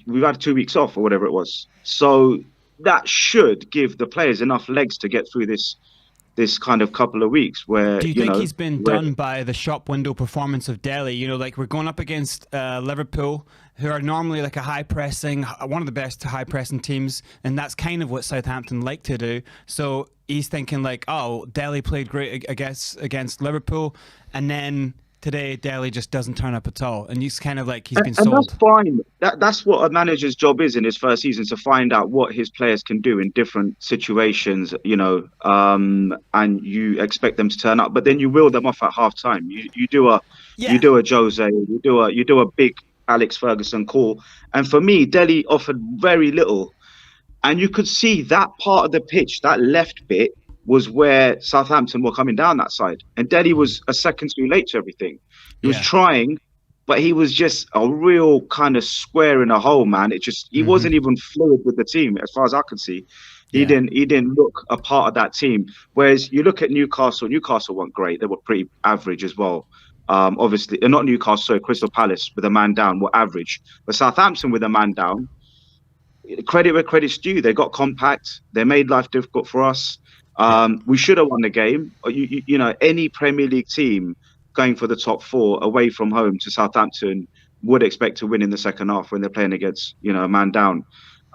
We've had 2 weeks off or whatever it was. So that should give the players enough legs to get through this kind of couple of weeks where... Do you think he's been done by the shop window performance of Dele? You know, like, we're going up against Liverpool, who are normally like one of the best high pressing teams, and that's kind of what Southampton like to do. So he's thinking like, oh, Dele played great against Liverpool, and then today Dele just doesn't turn up at all, and he's kind of like he's been And sold. that's fine. That's what a manager's job is in his first season, to find out what his players can do in different situations, and you expect them to turn up, but then you wheel them off at half time. You do a Jose, you do a big Alex Ferguson call, and for me, Dele offered very little, and you could see that part of the pitch, that left bit, was where Southampton were coming down that side, and Dele was a second too late to everything. He was trying, but he was just a real kind of square in a hole, man. He wasn't even fluid with the team, as far as I could see. He didn't look a part of that team. Whereas you look at Newcastle weren't great. They were pretty average as well. Obviously, not Newcastle, sorry, Crystal Palace with a man down were average. But Southampton with a man down, credit where credit's due. They got compact. They made life difficult for us. We should have won the game. Any Premier League team going for the top 4 away from home to Southampton would expect to win in the second half when they're playing against, a man down.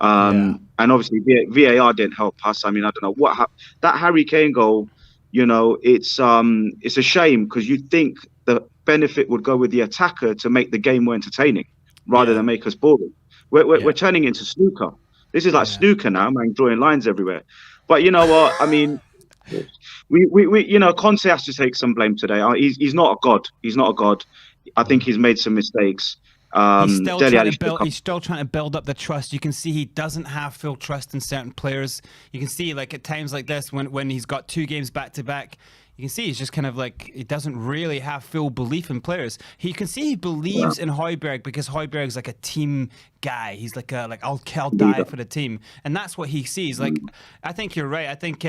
And obviously VAR didn't help us. I mean, I don't know what that Harry Kane goal. It's a shame, because you think the benefit would go with the attacker to make the game more entertaining rather than make us boring. We're turning into snooker. This is like snooker now, man, drawing lines everywhere. But you know what? I mean, we Conte has to take some blame today. He's not a god. He's not a god. I think he's made some mistakes. He's still trying to build up the trust. You can see he doesn't have full trust in certain players. You can see, like, at times like this, when he's got 2 games back to back, you can see he's just kind of like, he doesn't really have full belief in players. You can see he believes in Højbjerg, because Højbjerg's like a team guy. He's like I'll die for the team, and that's what he sees. Like, I think you're right. I think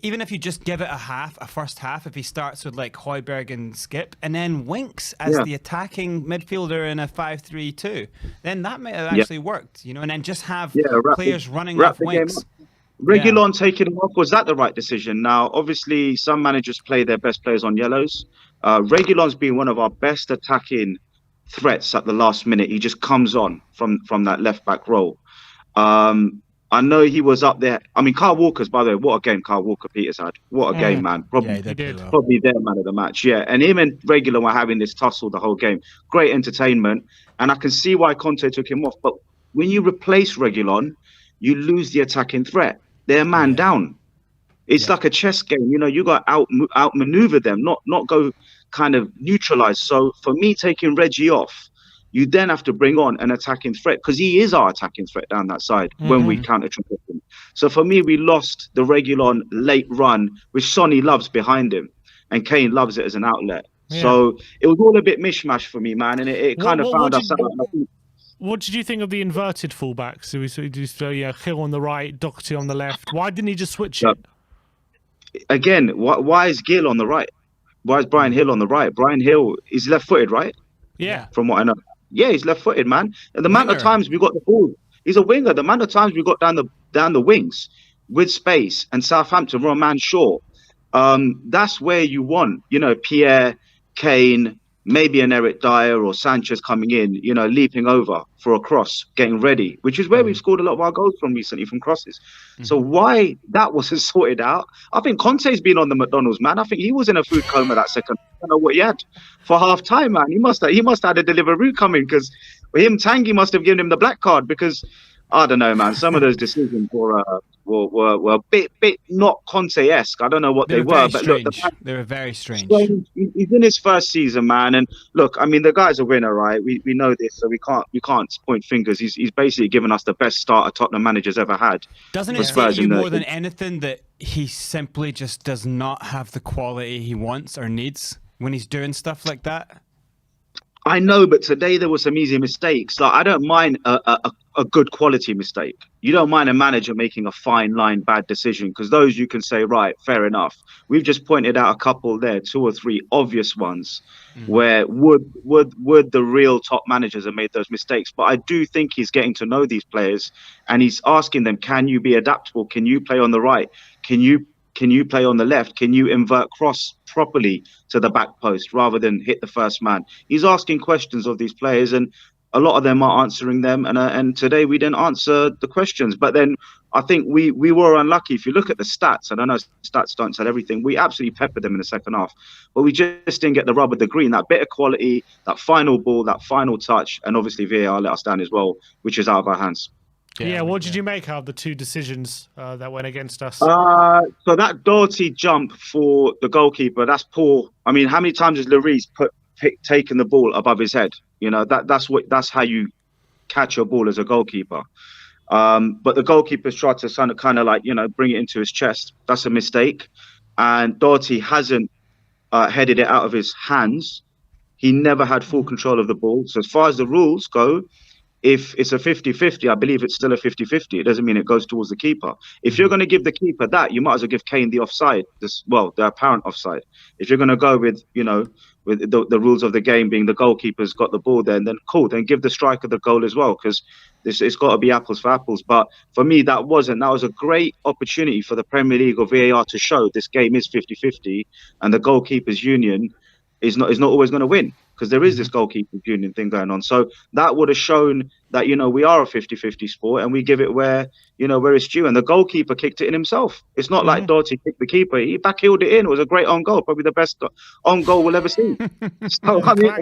even if you just give it a first half, if he starts with like Højbjerg and Skip, and then Winks as the attacking midfielder in a 5-3-2, then that may have actually worked, and then just have players running off Winks. Reguilon taking him off, was that the right decision? Now, obviously, some managers play their best players on yellows. Reguilon's been one of our best attacking threats at the last minute. He just comes on from that left-back role. I know he was up there. I mean, Kyle Walker's, by the way, what a game Kyle Walker-Peters had. What a game, man. Probably their man of the match. Yeah, and him and Reguilon were having this tussle the whole game. Great entertainment. And I can see why Conte took him off. But when you replace Reguilon, you lose the attacking threat. They're man down. It's like a chess game. You got to outmaneuver them, not go kind of neutralize. So for me, taking Reggie off, you then have to bring on an attacking threat, because he is our attacking threat down that side when we counter-attack him. So for me, we lost the Reguilon late run, which Sonny loves behind him, and Kane loves it as an outlet. Yeah. So it was all a bit mishmash for me, man, and it kind of found us out. What did you think of the inverted fullbacks? So we just Hill on the right, Doherty on the left. Why didn't he just switch it? Again, why is Gill on the right? Why is Brian Hill on the right? Brian Hill is left-footed, right? Yeah. From what I know. Yeah, he's left-footed, man. And the amount of times we got the ball, he's a winger. The amount of times we got down the wings with space, and Southampton were a man short. That's where you want, Pierre, Kane, maybe an Eric Dyer or Sanchez coming in, leaping over for a cross, getting ready, which is where we've scored a lot of our goals from recently, from crosses. So why that wasn't sorted out? I think Conte's been on the McDonald's, man. I think he was in a food coma that second. I don't know what he had for half time, man. He must have had a Deliveroo coming, because Tanguy must have given him the black card, because I don't know, man. Some of those decisions were a bit not Conte-esque. I don't know what they were, but look, they were very strange. He's in his first season, man, and look, I mean, the guy's a winner, right? We know this, so we can't point fingers. He's basically given us the best start a Tottenham manager's ever had. Doesn't it say to you more than anything that he simply just does not have the quality he wants or needs when he's doing stuff like that? I know, but today there were some easy mistakes. Like, I don't mind a good quality mistake. You don't mind a manager making a fine line bad decision, because those you can say, right, fair enough. We've just pointed out a couple there, 2 or 3 obvious ones where would the real top managers have made those mistakes. But I do think he's getting to know these players, and he's asking them, can you be adaptable? Can you play on the right? Can you play on the left? Can you invert cross properly to the back post rather than hit the first man? He's asking questions of these players, and a lot of them are answering them, and today we didn't answer the questions. But then I think we were unlucky. If you look at the stats, and I know stats don't tell everything, we absolutely peppered them in the second half, but we just didn't get the rub of the green, that bit of quality, that final ball, that final touch, and obviously VAR let us down as well, which is out of our hands. Yeah, what did you make out of the two decisions that went against us? So that Doherty jump for the goalkeeper, that's poor. I mean, how many times has Lloris taken the ball above his head? You know, that's how you catch a ball as a goalkeeper. But the goalkeeper's tried to kind of like, you know, bring it into his chest. That's a mistake. And Doherty hasn't headed it out of his hands. He never had full control of the ball. So as far as the rules go, if it's a 50-50, I believe it's still a 50-50. It doesn't mean it goes towards the keeper. If you're going to give the keeper that, you might as well give Kane the offside, the apparent offside. If you're going to go with, you know, with the rules of the game being the goalkeeper's got the ball then cool, then give the striker the goal as well, because it's got to be apples for apples. But for me, that was a great opportunity for the Premier League or VAR to show this game is 50-50 and the goalkeepers union is not always going to win, because there is this goalkeepers union thing going on. So that would have shown that, you know, we are a 50-50 sport and we give it where, you know, where it's due. And the goalkeeper kicked it in himself. It's not like Doherty kicked the keeper. He backheeled it in. It was a great on goal, probably the best on goal we'll ever see. So, I mean,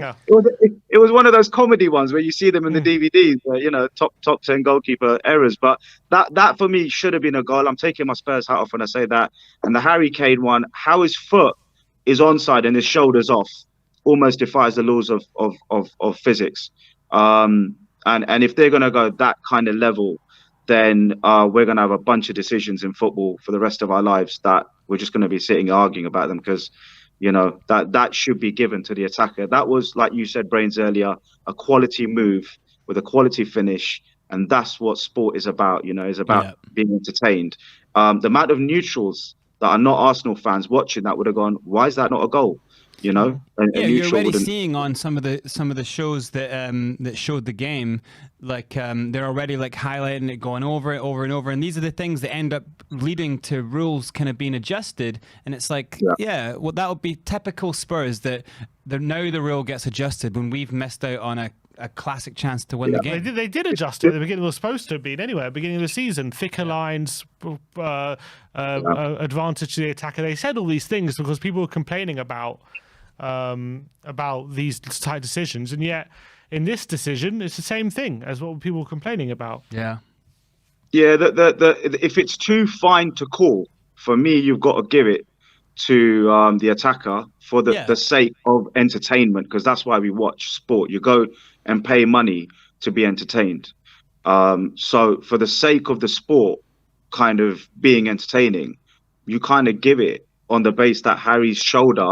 it was one of those comedy ones where you see them in the DVDs, where, you know, top 10 goalkeeper errors. But that for me should have been a goal. I'm taking my Spurs hat off when I say that. And the Harry Kane one, how his foot is onside and his shoulders off, almost defies the laws of physics. And if they're going to go that kind of level, then we're going to have a bunch of decisions in football for the rest of our lives that we're just going to be sitting arguing about them, because, you know, that should be given to the attacker. That was, like you said, Brains, earlier, a quality move with a quality finish. And that's what sport is about, you know, is about being entertained. The amount of neutrals that are not Arsenal fans watching that would have gone, why is that not a goal? You know, you're already seeing on some of the shows that that showed the game, like they're already like highlighting it, going over it over and over, and these are the things that end up leading to rules kind of being adjusted. And it's like, well, that would be typical Spurs, that now the rule gets adjusted when we've missed out on a classic chance to win the game. They did adjust it at the beginning. It was supposed to have been anyway. At the beginning of the season, thicker lines, advantage to the attacker. They said all these things because people were complaining about these tight decisions, and yet in this decision, it's the same thing as what people were complaining about. Yeah. If it's too fine to call, for me, you've got to give it to the attacker for the sake of entertainment, because that's why we watch sport. You go and pay money to be entertained. So for the sake of the sport kind of being entertaining, you kind of give it on the base that Harry's shoulder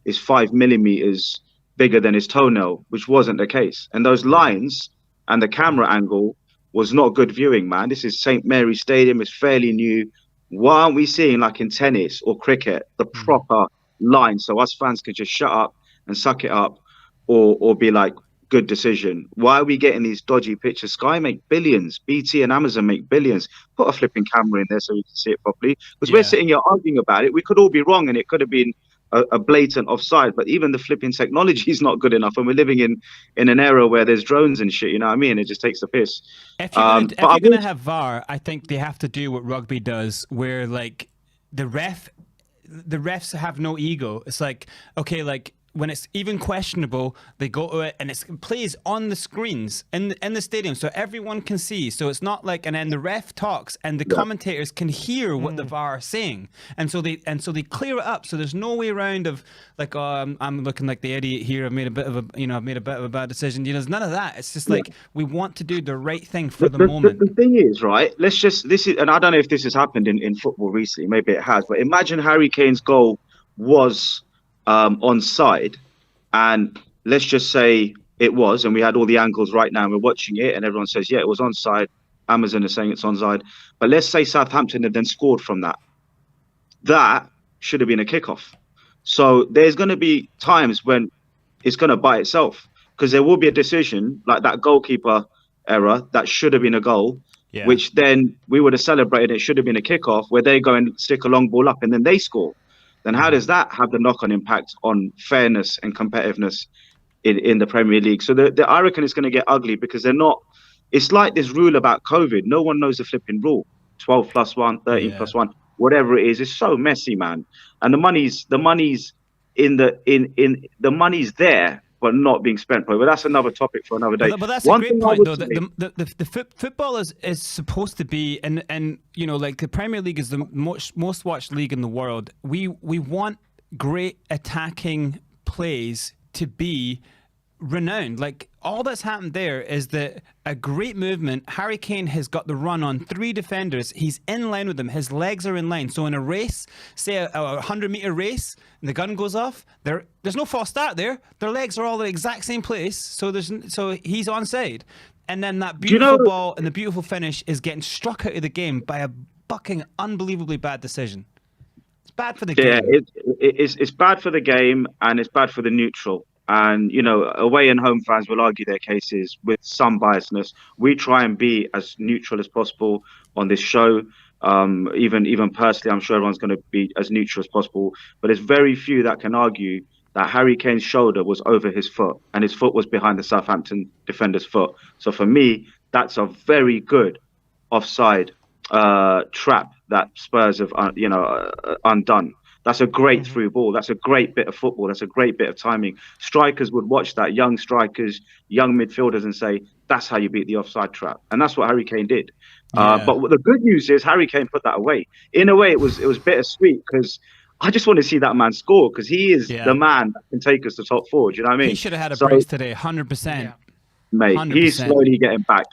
is 5 millimeters bigger than his toenail, which wasn't the case. And those lines and the camera angle was not good viewing, man. This is St. Mary's Stadium. It's fairly new. Why aren't we seeing, like in tennis or cricket, the proper line, so us fans could just shut up and suck it up, or be like, good decision? Why are we getting these dodgy pictures? Sky make billions, BT and Amazon make billions. Put a flipping camera in there so we can see it properly, because we're sitting here arguing about it. We could all be wrong and it could have been a blatant offside, but even the flipping technology is not good enough, and we're living in an era where there's drones and shit, you know what I mean? It just takes the piss. If you're going to have VAR, I think they have to do what rugby does, where like the refs have no ego. It's like, okay, like when it's even questionable, they go to it and it plays on the screens in the stadium so everyone can see. So it's not like, and then the ref talks and the commentators can hear what the VAR are saying, and so they clear it up. So there's no way around of like, oh, I'm looking like the idiot here. I've made a bit of a bad decision. You know, there's none of that. It's just like we want to do the right thing for the moment. The thing is, right? And I don't know if this has happened in football recently. Maybe it has, but imagine Harry Kane's goal was onside, and let's just say it was, and we had all the angles right now and we're watching it and everyone says, yeah, it was onside. Amazon is saying it's onside. But let's say Southampton had then scored from that. That should have been a kickoff. So there's going to be times when it's going to bite itself, because there will be a decision like that goalkeeper error that should have been a goal, which then we would have celebrated. It should have been a kickoff, where they go and stick a long ball up and then they score. Then how does that have the knock-on impact on fairness and competitiveness in the Premier League. So I reckon it's going to get ugly because they're not. It's like this rule about COVID. No one knows the flipping rule. 12 plus 1, 13 plus 1, whatever it is. It's so messy, man. And the money's the money's there, but not being spent. But that's another topic for another day. But that's a great point, though. The football is supposed to be, and you know, like the Premier League is the most watched league in the world. We want great attacking plays to be renowned. Like all that's happened there is that a great movement. Harry Kane has got the run on 3 defenders. He's in line with them. His legs are in line. So in a race, say a 100-meter race, and the gun goes off, there's no false start there. Their legs are all in the exact same place. So he's onside. And then that beautiful ball and the beautiful finish is getting struck out of the game by a bucking unbelievably bad decision. It's bad for the game. Yeah, it's bad for the game, and it's bad for the neutral. And, you know, away and home fans will argue their cases with some biasness. We try and be as neutral as possible on this show. Even personally, I'm sure everyone's going to be as neutral as possible. But there's very few that can argue that Harry Kane's shoulder was over his foot and his foot was behind the Southampton defender's foot. So for me, that's a very good offside trap that Spurs have, undone. That's a great through ball. That's a great bit of football. That's a great bit of timing. Strikers would watch that, young strikers, young midfielders, and say, that's how you beat the offside trap. And that's what Harry Kane did. But the good news is Harry Kane put that away. In a way, it was bittersweet because I just want to see that man score because he is the man that can take us to top 4. Do you know what I mean? He should have had a brace today, 100%. Yeah. Mate, 100%. he's slowly getting back.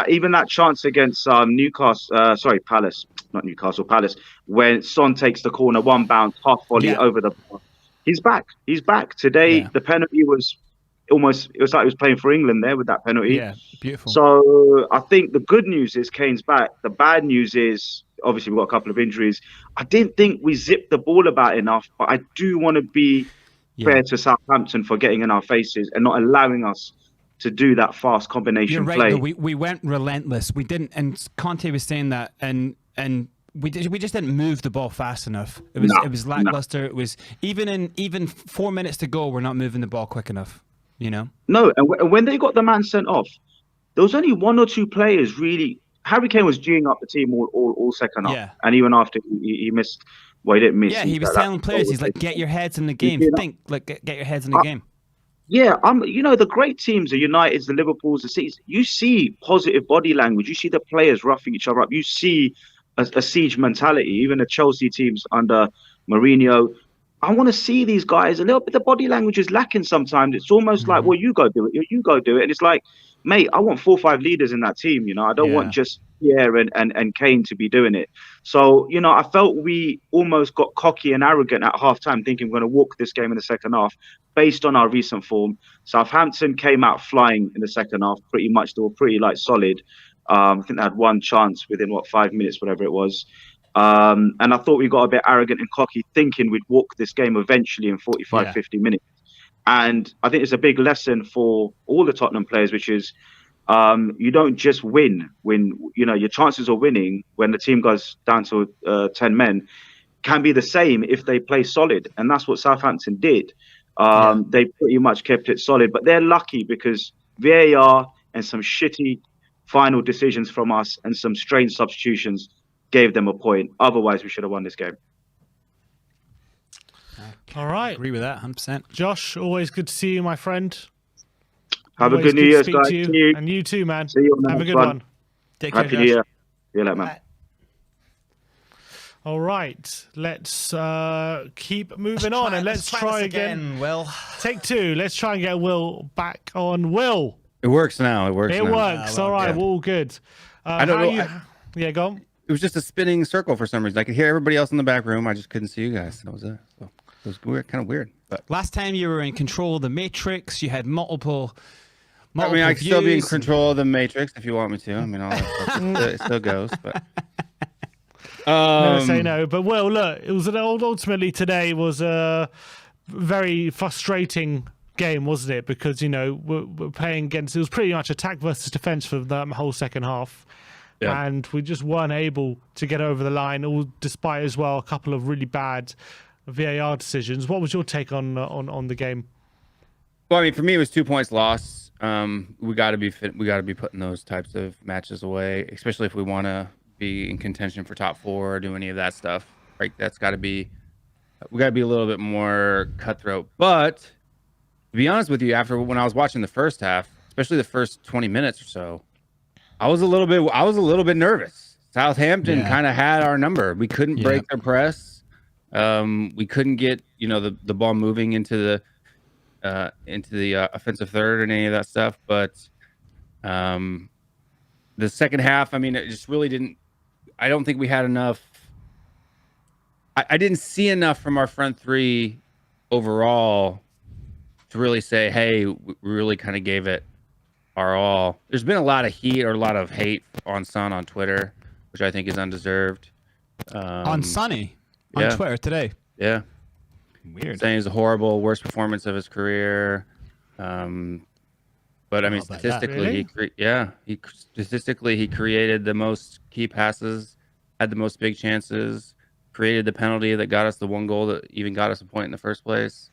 Even that chance against Palace, not Newcastle, Palace, when Son takes the corner, one bounce, half volley over the bar. He's back. Today, the penalty was it was like he was playing for England there with that penalty. Yeah, beautiful. So I think the good news is Kane's back. The bad news is obviously we've got a couple of injuries. I didn't think we zipped the ball about enough, but I do want to be fair to Southampton for getting in our faces and not allowing us to do that fast combination You're right, play. though. We went relentless. We didn't, and Conte was saying that, and we just didn't move the ball fast enough. It was lackluster. It was even 4 minutes to go. We're not moving the ball quick enough. You know. No, and when they got the man sent off, there was only 1 or 2 players really. Harry Kane was geeing up the team all second half, and even after he missed. Well, he didn't miss. Yeah, he was telling players, he's like, get your heads in the game. Think, like, get your heads in the game. Yeah, the great teams, the Uniteds, the Liverpools, the Cities, you see positive body language. You see the players roughing each other up. You see a siege mentality. Even the Chelsea teams under Mourinho. I want to see these guys. A little bit, the body language is lacking sometimes. It's almost like, well, you go do it. You go do it. And it's like, mate, I want 4 or 5 leaders in that team. You know, I don't want just Pierre and Kane to be doing it. So, you know, I felt we almost got cocky and arrogant at halftime, thinking we're going to walk this game in the second half based on our recent form. Southampton came out flying in the second half, pretty much. They were pretty solid. I think they had 1 chance within 5 minutes, whatever it was. And I thought we got a bit arrogant and cocky, thinking we'd walk this game eventually in 45, 50 minutes. And I think it's a big lesson for all the Tottenham players, which is you don't just win when, you know, your chances of winning when the team goes down to 10 men can be the same if they play solid. And that's what Southampton did. They pretty much kept it solid, but they're lucky because VAR and some shitty final decisions from us and some strange substitutions gave them a point. Otherwise, we should have won this game. All right. Agree with that, 100%. Josh, always good to see you, my friend. Have a good New Year's, guys. And you too, man. See you. Have a good one. Take care, Happy New Year. See you later, man. All right. Let's keep moving on and let's try again. Will. Take 2. Let's try and get Will back on. Will. It works now. It works. All right. We're all good. I don't know. Yeah, go on. It was just a spinning circle for some reason. I could hear everybody else in the back room. I just couldn't see you guys. That was it. So it was weird, kind of weird. But last time you were in control of the Matrix, you had multiple I mean, I can still be in control of the Matrix if you want me to. I mean, all that stuff it still goes. But never say no. But well, look, it was ultimately today was a very frustrating game, wasn't it? Because you know we're playing against. It was pretty much attack versus defense for the whole second half. Yeah. And we just weren't able to get over the line, all despite as well a couple of really bad VAR decisions. What was your take on the game? Well, I mean, for me, it was 2 points lost. We got to be putting those types of matches away, especially if we want to be in contention for top 4 or do any of that stuff. Right? That's got to be. We got to be a little bit more cutthroat. But to be honest with you, after when I was watching the first half, especially the first 20 minutes or so, I was a little bit nervous. Southampton kind of had our number. We couldn't break their press. We couldn't get the ball moving into the offensive third and any of that stuff. But the second half, I mean, it just really didn't. I don't think we had enough. I didn't see enough from our front three overall to really say, hey, we really kind of gave it our all. There's been a lot of heat or a lot of hate on Son on Twitter, which I think is undeserved. On Sonny on Twitter today. Yeah. Weird. Saying it's a horrible, worst performance of his career. But I mean, statistically, he created the most key passes, had the most big chances, created the penalty that got us the one goal that even got us a point in the first place.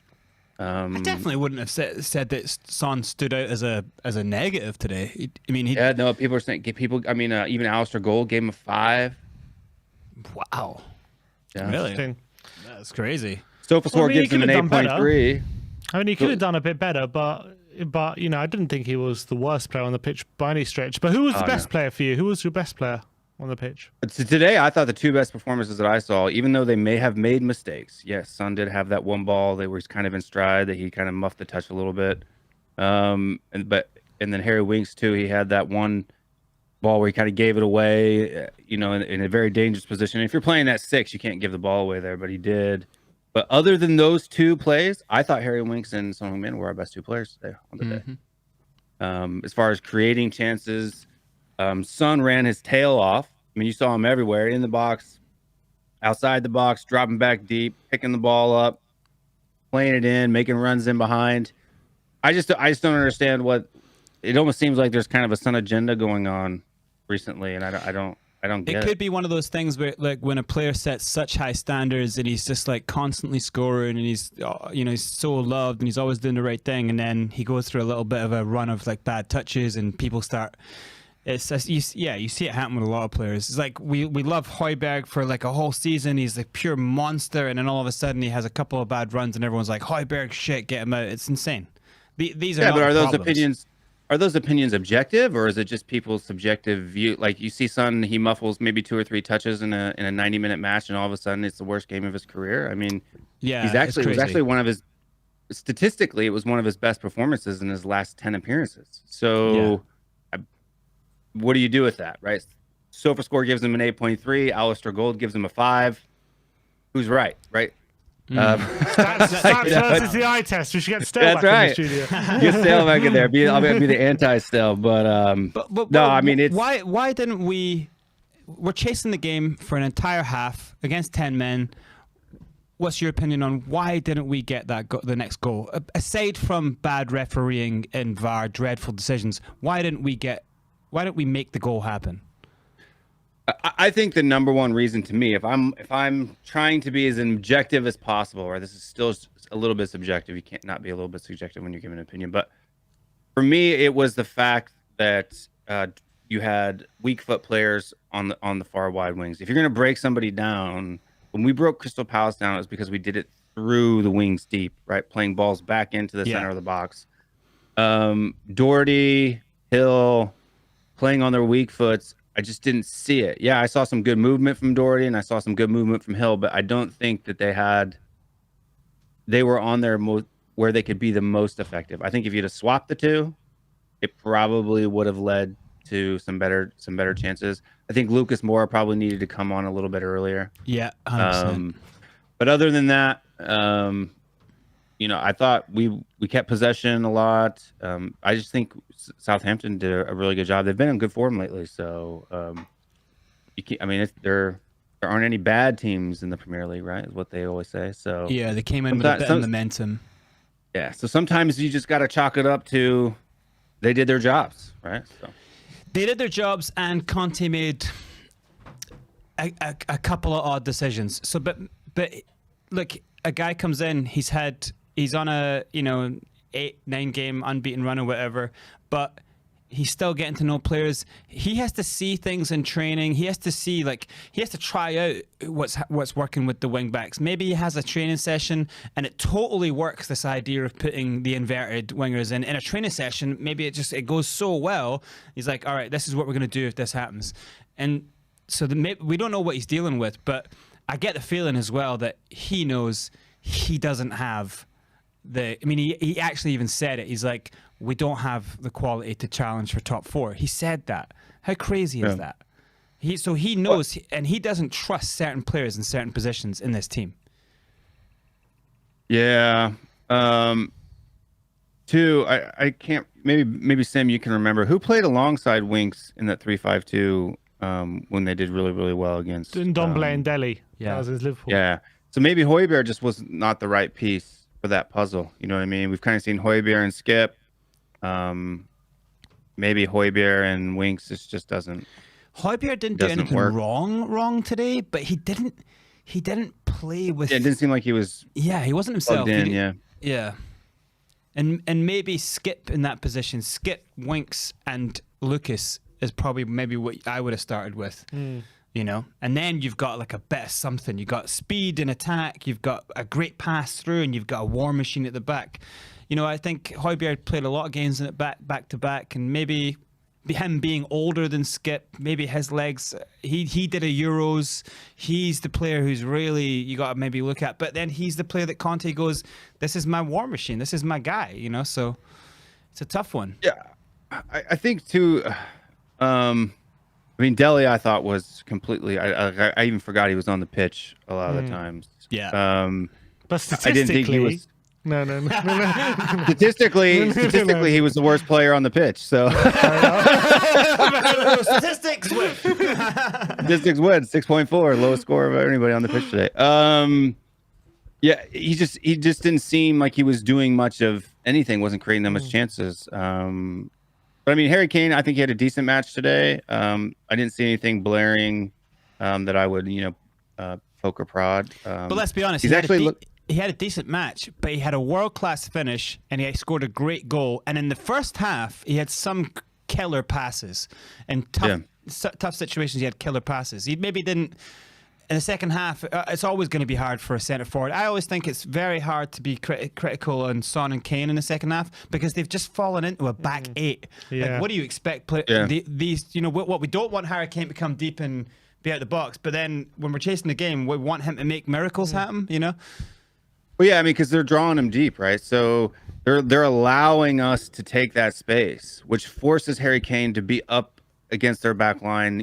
I definitely wouldn't have said that Son stood out as a negative today. People are saying even Alistair Gold gave him a 5. Wow. Yeah. Really? That's crazy. SofaScore gives him an 8.3. I mean, he could have done a bit better, but I didn't think he was the worst player on the pitch by any stretch. But who was the best player for you? Who was your best player on the pitch? Today, I thought the 2 best performances that I saw, even though they may have made mistakes. Yes, Son did have that one ball that was kind of in stride that he kind of muffed the touch a little bit. And then Harry Winks too. He had that one ball where he kind of gave it away, in a very dangerous position. If you're playing that 6, you can't give the ball away there, but he did. But other than those 2 plays, I thought Harry Winks and Son Heung-min were our best 2 players today on the day. As far as creating chances, Son ran his tail off. I mean, you saw him everywhere, in the box, outside the box, dropping back deep, picking the ball up, playing it in, making runs in behind. I just don't understand what it almost seems like there's kind of a Son agenda going on recently, and I don't get it. It could be one of those things where, like, when a player sets such high standards and he's just like constantly scoring and he's he's so loved and he's always doing the right thing, and then he goes through a little bit of a run of like bad touches and people start. It's just, you see it happen with a lot of players. It's like we love Højbjerg for like a whole season. He's like pure monster, and then all of a sudden he has a couple of bad runs and everyone's like, Højbjerg, shit, get him out. It's insane. These are but are those opinions? Are those opinions objective, or is it just people's subjective view? Like, you see Son, he muffles maybe 2 or 3 touches in a 90-minute match, and all of a sudden it's the worst game of his career. I mean, it was actually one of his, statistically, it was one of his best performances in his last 10 appearances. So, what do you do with that, right? SofaScore gives him an 8.3. Alistair Gold gives him a 5. Who's right? Stats versus the eye test. We should get Stell back in the studio. Get Stell back in there. I'll be the anti-Stell. But no, I mean, it's why didn't we? We're chasing the game for an entire half against 10 men. What's your opinion on why didn't we get the next goal? Aside from bad refereeing and VAR, dreadful decisions, why didn't we make the goal happen? I think the number one reason to me, if I'm trying to be as objective as possible, or this is still a little bit subjective, you can't not be a little bit subjective when you're giving an opinion, but for me, it was the fact that you had weak foot players on the far wide wings. If you're going to break somebody down, when we broke Crystal Palace down, it was because we did it through the wings deep, right? Playing balls back into the center of the box. Doherty, Hill, playing on their weak foots. I just didn't see it. Yeah, I saw some good movement from Doherty and I saw some good movement from Hill, but I don't think that they were on their where they could be the most effective. I think if you'd have swapped the 2, it probably would have led to some better chances. I think Lucas Moura probably needed to come on a little bit earlier. Yeah, 100%. But other than that, I thought we kept possession a lot. I just think Southampton did a really good job. They've been in good form lately, so there aren't any bad teams in the Premier League, right? Is what they always say. So yeah, they came in with a bit of momentum. Yeah, so sometimes you just got to chalk it up to they did their jobs, right? So they did their jobs, and Conte made a couple of odd decisions. So, but look, a guy comes in, he's on a 8-9 game unbeaten run or whatever, but he's still getting to know players. He has to see things in training. He has to see, like, he has to try out what's working with the wing backs. Maybe he has a training session and it totally works, this idea of putting the inverted wingers in a training session. Maybe it goes so well. He's like, all right, this is what we're going to do if this happens. And so we don't know what he's dealing with, but I get the feeling as well that he knows he doesn't have he actually even said it. He's like, we don't have the quality to challenge for top 4. He said that. How crazy is that? He knows, and he doesn't trust certain players in certain positions in this team. Yeah. Two, I can't. Maybe Sam, you can remember who played alongside Winks in that 3-5-2 when they did really, really well against Ndombele and Delhi. Yeah. That was his Liverpool. Yeah. So maybe Højbjerg just was not the right piece for that puzzle. You know what I mean? We've kind of seen Højbjerg and Skip. Maybe Højbjerg and Winks just doesn't. Højbjerg didn't do anything wrong today, but he didn't play with. Yeah, it didn't seem like he was. Yeah, he wasn't himself. Yeah. And maybe Skip in that position. Skip, Winks, and Lucas is probably maybe what I would have started with. You know, and then you've got like a bit of something. You've got speed and attack. You've got a great pass through, and you've got a war machine at the back. You know, I think Højbjerg played a lot of games in it back to back, and maybe him being older than Skip, maybe his legs. He did a Euros. He's the player who's really you got to maybe look at. But then he's the player that Conte goes, "This is my war machine. This is my guy." You know, so it's a tough one. Yeah, I think too. I mean, Delhi, I thought was completely. I even forgot he was on the pitch a lot of the times. Yeah. But statistically, I didn't think he was. No. Statistically, he was the worst player on the pitch. So Statistics win. Statistics win 6.4, lowest score of anybody on the pitch today. Yeah, he just didn't seem like he was doing much of anything. Wasn't creating that much chances. But I mean, Harry Kane, I think he had a decent match today. I didn't see anything blaring that I would, poke or prod. But let's be honest, he had a decent match, but he had a world-class finish, and he scored a great goal. And in the first half, he had some killer passes. And tough situations, he had killer passes. He maybe didn't... In the second half, it's always going to be hard for a centre forward. I always think it's very hard to be critical on Son and Kane in the second half because they've just fallen into a back 8. Yeah. Like, what do you expect? These, what we don't want Harry Kane to come deep and be out of the box, but then when we're chasing the game, we want him to make miracles happen. You know? Well, yeah, I mean, because they're drawing him deep, right? So they're allowing us to take that space, which forces Harry Kane to be up against their back line,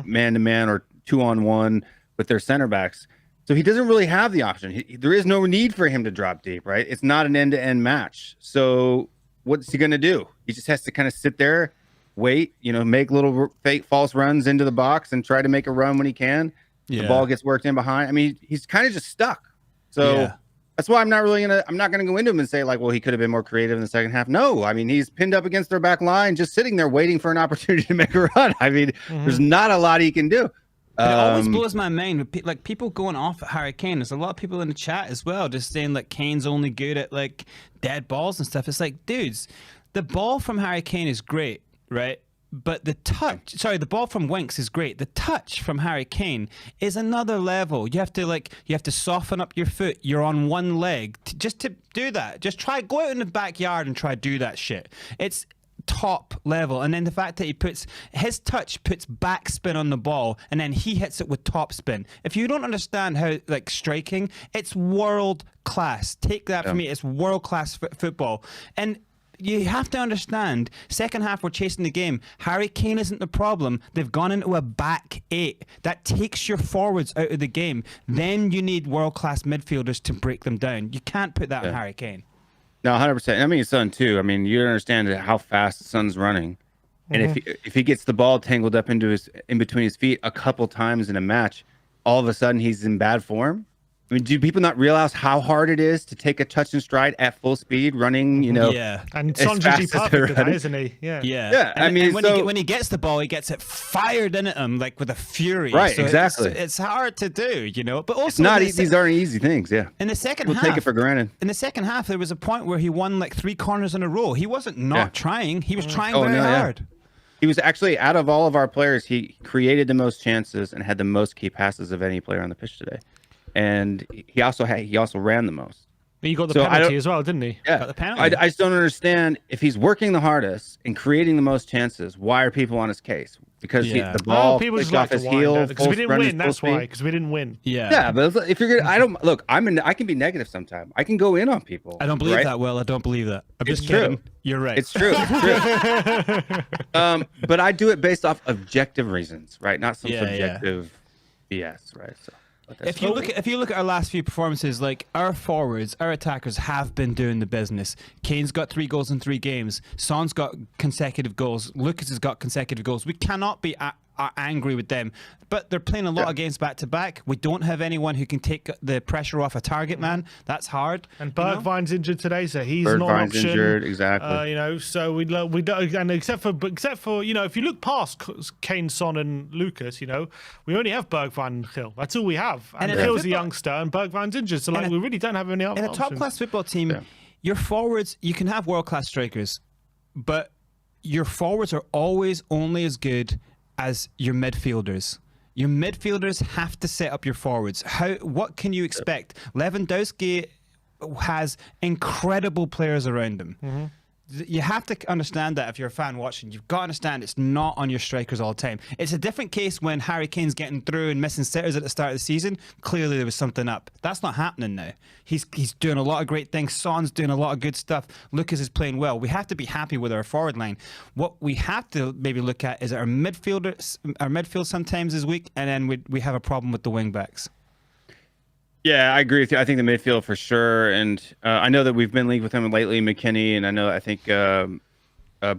man to man or 2-on-1. With their center backs. So he doesn't really have the option. There is no need for him to drop deep, right? It's not an end-to-end match. So what's he going to do? He just has to kind of sit there, wait, make little fake false runs into the box and try to make a run when he can. Yeah. The ball gets worked in behind. I mean, he's kind of just stuck. So that's why I'm not going to go into him and say like, well, he could have been more creative in the second half. No, I mean, he's pinned up against their back line, just sitting there waiting for an opportunity to make a run. I mean, there's not a lot he can do. But it always blows my mind, like people going off at Harry Kane. There's a lot of people in the chat as well, just saying like Kane's only good at like dead balls and stuff. It's like, dudes, the ball from Harry Kane is great, right? But the ball from Winks is great. The touch from Harry Kane is another level. You have to soften up your foot. You're on one leg just to do that. Just go out in the backyard and try to do that shit. It's top level. And then the fact that his touch puts backspin on the ball and then he hits it with top spin. If you don't understand how like striking, it's world class. Take that from me. It's world class football. And you have to understand, second half we're chasing the game. Harry Kane isn't the problem. They've gone into a back 8. That takes your forwards out of the game. Then you need world class midfielders to break them down. You can't put that on Harry Kane. No, 100%. I mean, Son too. I mean, you understand how fast Son's running, and if he gets the ball tangled up in between his feet a couple times in a match, all of a sudden he's in bad form. I mean, do people not realize how hard it is to take a touch and stride at full speed, running? You know, Yeah. And as Son's fast usually as they're perfect at that, running. isn't he? Yeah. Yeah, I And mean, when he gets the ball, he gets it fired in at him like with a fury. Right, So exactly. It's hard to do, you know. But also, it's not in the these aren't easy things. Yeah, in the second we'll half, take it for granted. in the second half, there was a point where he won like 3 corners in a row. He wasn't not trying; he was trying very hard. He was actually, out of all of our players, he created the most chances and had the most key passes of any player on the pitch today. And he also ran the most. He got the So penalty as well, didn't he? Yeah, Got the penalty. I just don't understand, if he's working the hardest and creating the most chances, why are people on his case? Because Yeah. the ball people just flicked like off to his wind heel. because we didn't full win. That's speed. why. Because we didn't win. Yeah, but if you're gonna, I don't look. I can be negative sometimes. I can go in on people. I don't believe right? that, Will. I don't believe that. I'm It's just kidding. true. You're right. It's true. It's true. But I do it based off objective reasons, right? Not some subjective BS, right? So. If you look at our last few performances, like our forwards, our attackers have been doing the business. Kane's got 3 goals in 3 games. Son's got consecutive goals. Lucas has got consecutive goals. We cannot be angry with them, but they're playing a lot of games back to back. We don't have anyone who can take the pressure off a target man. That's hard. And Bergwijn's injured today, so he's not an option. Injured, exactly. You know, so we don't. And except for you know, if you look past Kane, Son, and Lucas, you know, we only have Bergwijn and Gil. That's all we have. And Gil's a youngster, and Bergwijn's injured, so like we really don't have any other In a options. top class football team, your forwards, you can have world class strikers, but your forwards are always only as good as your midfielders. Your midfielders have to set up your forwards. What can you expect? Lewandowski has incredible players around him. You have to understand that if you're a fan watching. You've got to understand it's not on your strikers all the time. It's a different case when Harry Kane's getting through and missing sitters at the start of the season. Clearly there was something up. That's not happening now. He's doing a lot of great things. Son's doing a lot of good stuff. Lucas is playing well. We have to be happy with our forward line. What we have to maybe look at is our midfield sometimes is weak, and then we have a problem with the wing backs. Yeah, I agree with you. I think the midfield for sure, and I know that we've been linked with him lately, McKinney, and I think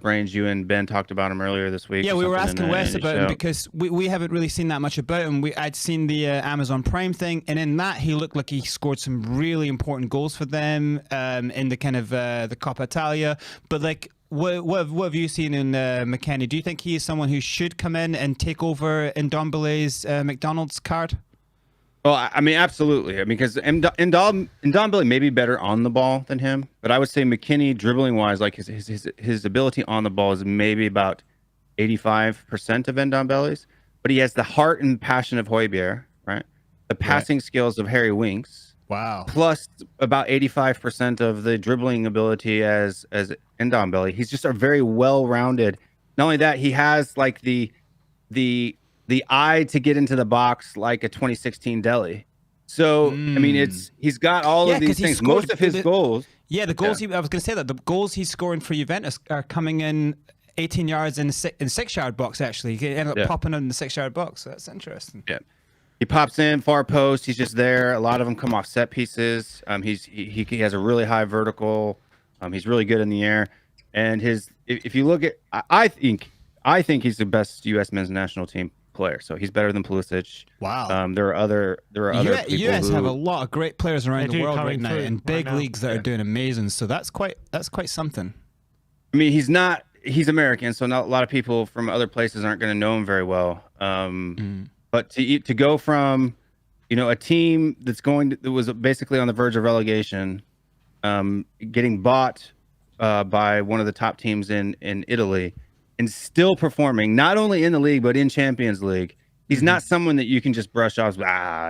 Brains, you and Ben talked about him earlier this week. Yeah, we were asking Wes about him because we haven't really seen that much about him. I'd seen the Amazon Prime thing, and in that he looked like he scored some really important goals for them in the kind of the Coppa Italia. But like, what have you seen in McKennie? Do you think he is someone who should come in and take over Ndombele's McDonald's card? Well, I mean, absolutely. I mean, because Ndombele may be better on the ball than him, but I would say McKinney, dribbling wise, like his ability on the ball is maybe about 85% of Ndombele's, but he has the heart and passion of Højbjerg, right? The passing skills of Harry Winks. Wow. Plus about 85% of the dribbling ability as Ndombele. He's just a very well-rounded. Not only that, he has like the eye to get into the box like a 2016 Delhi. So I mean, he's got all of these things. Most of his goals. Yeah, the goals. I was going to say that the goals he's scoring for Juventus are coming in 18 yards in the 6-yard box. Actually, he ended up popping in the 6-yard box. So that's interesting. Yeah, he pops in far post. He's just there. A lot of them come off set pieces. He has a really high vertical. He's really good in the air. And if you look at, I think he's the best U.S. men's national team player. So he's better than Pulisic. Wow. There are other people US who have a lot of great players around the world right now, in big right now. leagues that are doing amazing. So that's quite something. I mean, he's American, so not a lot of people from other places aren't going to know him very well. But to go from, a team that was basically on the verge of relegation, getting bought by one of the top teams in Italy, and still performing not only in the league but in Champions League, he's not someone that you can just brush off.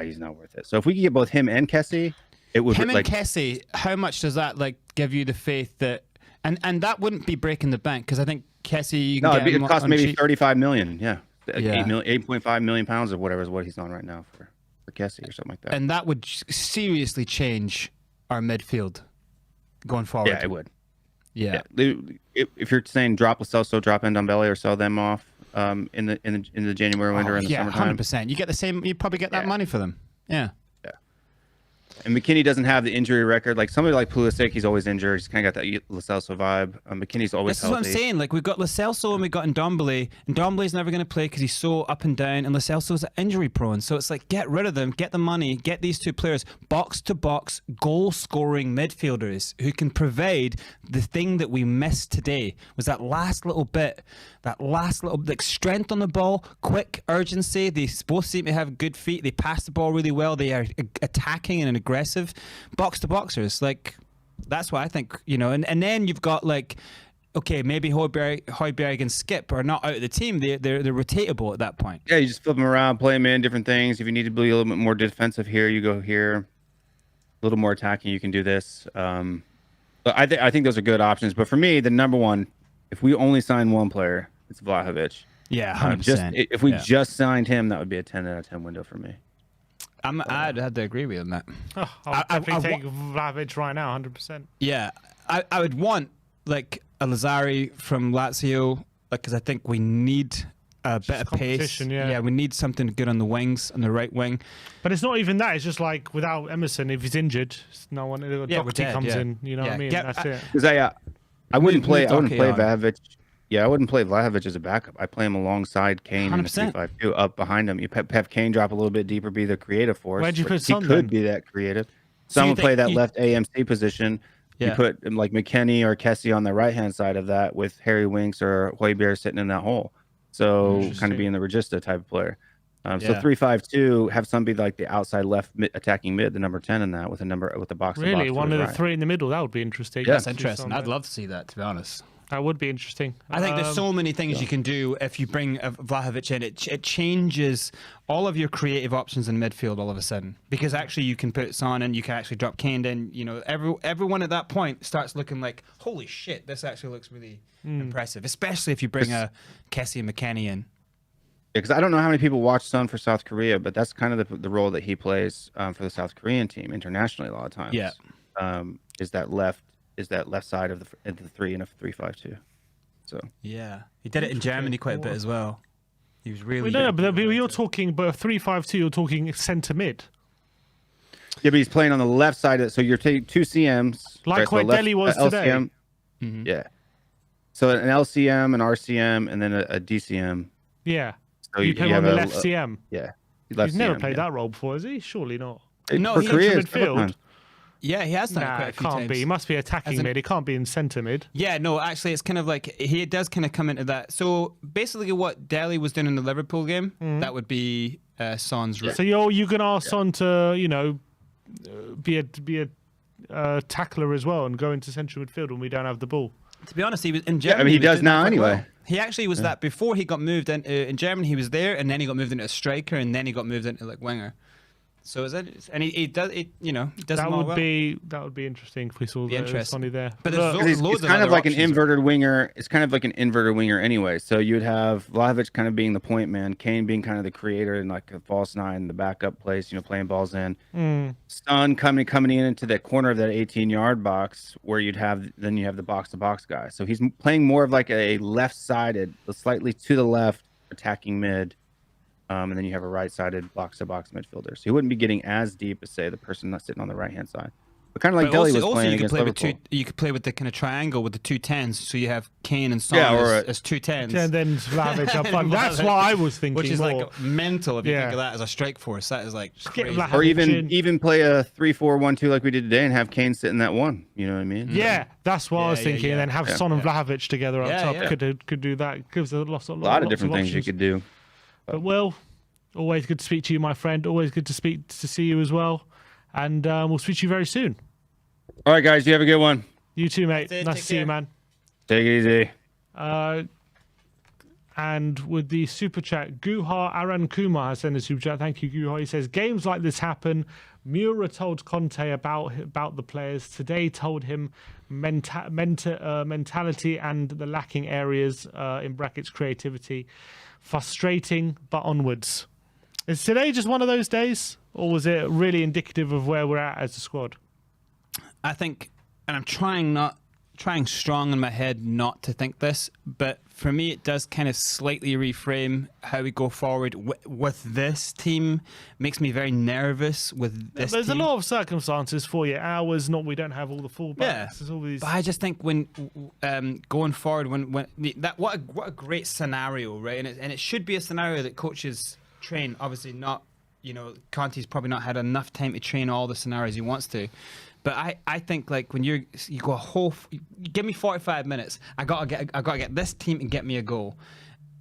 He's not worth it. So if we could get both him and Kessie, it would. Him and Kessie, how much does that give you the faith that, and that wouldn't be breaking the bank, because I think Kessie, it cost maybe 35 million. Yeah, Yeah. 8.5 million pounds or whatever is what he's on right now for Kessie or something like that. and that would seriously change our midfield going forward. Yeah, it would. Yeah. If you're saying drop Lo Celso, drop Ndombele, or sell them off in the January winter and the summertime. 100%. You get the same. You probably get that money for them. Yeah. And McKinney doesn't have the injury record. Like somebody like Pulisic, he's always injured. He's kind of got that Lo Celso vibe. McKinney's always This is healthy. what I'm saying. Like, we've got Lo Celso and we've got Ndombele. Ndombele's never going to play because he's so up and down, and Lo Celso's injury prone. So it's like, get rid of them, get the money, get these two players, box-to-box, goal-scoring midfielders who can provide the thing that we missed today, was that last little bit, like, strength on the ball, quick urgency. They both seem to have good feet. They pass the ball really well. They are attacking and aggressive box-to-boxers. Like, that's what I think, you know. And then you've got, like, okay, maybe Højbjerg and Skip are not out of the team. They're rotatable at that point. Yeah, you just flip them around, play them in different things. If you need to be a little bit more defensive here, you go here. A little more attacking, you can do this. But I think those are good options. But for me, the number one, if we only sign one player, it's Vlahovic. Yeah, 100%. If we just signed him, that would be a 10 out of 10 window for me. I'd have to agree with you on that. Oh, I'll definitely take Vlahovic right now, 100%. Yeah, I would want, like, a Lazari from Lazio, like, because I think we need a bit of pace. Yeah, we need something good on the wings, on the right wing. But it's not even that. It's just like without Emerson, if he's injured, no one. Doherty comes in. You know what I mean? That's it. Because I wouldn't play Vlahovic. Yeah, I wouldn't play Vlahovic as a backup. I play him alongside Kane in the 3-5-2, up behind him. You have Kane drop a little bit deeper, be the creative force. Where'd you put Son? He could be that creative. Some would play that left AMC position. Yeah. You put like McKennie or Kessie on the right-hand side of that with Harry Winks or Højbjerg sitting in that hole. So kind of being the Regista type of player. So 3-5-2, have some be like the outside left attacking mid, the number 10 in that with the box. Really, one of the three in the middle. That would be interesting. Yeah, that's interesting. I'd love to see that, to be honest. That would be interesting. I think there's so many things you can do if you bring Vlahovic in. It changes all of your creative options in midfield all of a sudden, because actually you can put Son in, you can actually drop Kane in. You know, everyone at that point starts looking like, holy shit, this actually looks really impressive, especially if you bring a Kessie and McKennie in. Because I don't know how many people watch Son for South Korea, but that's kind of the role that he plays for the South Korean team internationally a lot of times. Yeah, is that left side of the 3 and a 3-5-2. So yeah, he did it in Germany quite a bit as well. He was really. No, but you're talking, but 3-5-2. You're talking centre mid. Yeah, but he's playing on the left side. So you're taking two CMs, like where Delhi was today. LCM, yeah. So an LCM, an RCM, and then a DCM. Yeah. So you play on the left CM. Yeah. He's never played that role before, has he? Surely not. No, for Korea, midfield. Yeah, he has done it quite a few times. Can't be. He must be attacking mid. He can't be in centre mid. Yeah, no, actually, it's kind of like he does kind of come into that. So basically, what Delhi was doing in the Liverpool game, that would be Son's. So you can ask Son to, be a tackler as well and go into central midfield when we don't have the ball. To be honest, he was in Germany. Yeah, I mean, he does now anyway. Well. He actually was that before he got moved in Germany. He was there, and then he got moved into a striker, and then he got moved into like winger. So is it? And he does it. He does that would be interesting if we saw Sonny there. But there's it's loads kind of like an options. inverted winger. It's kind of like an inverted winger anyway. So you'd have Vlahovic kind of being the point man, Kane being kind of the creator and like a false nine, the backup place, playing balls in. Son coming in into that corner of that 18-yard box where you have the box-to-box guy. So he's playing more of like a left-sided, slightly to the left attacking mid. And then you have a right-sided box-to-box midfielder. So he wouldn't be getting as deep as, say, the person that's sitting on the right-hand side. But kind of like Delhi was playing against Liverpool. You could play with the kind of triangle with the two 10s. So you have Kane and Son as two 10s. And then Vlahovic up front. That's what I was thinking. Which is more. like mental if you think of that as a strike force. That is like crazy. Or even play a 3-4-1-2 like we did today and have Kane sit in that one. You know what I mean? Yeah, that's what I was thinking. And then have Son and Vlahovic together up top. Could do that. Gives a lot of different things you could do. But Will, always good to speak to you, my friend. Always good to see you as well. And we'll speak to you very soon. All right, guys. You have a good one. You too, mate. Nice to see you, man. Take it easy. And with the super chat, Guhar Aran Kumar has sent a super chat. Thank you, Guhar. He says, games like this happen. Mura told Conte about the players. Today told him mentality and the lacking areas, in brackets, creativity. Frustrating, but onwards. Is today just one of those days? Or was it really indicative of where we're at as a squad? I think, and I'm trying not trying strong in my head not to think this, but for me it does kind of slightly reframe how we go forward with this team. Makes me very nervous with this There's team. a lot of circumstances for you. Ours, not we don't have all the fullbacks. Yeah, There's all these... but I just think when going forward, what a great scenario, right? And it should be a scenario that coaches train. Obviously not, Conte's probably not had enough time to train all the scenarios he wants to. But I think like when you go you give me 45 minutes, I gotta get this team and get me a goal.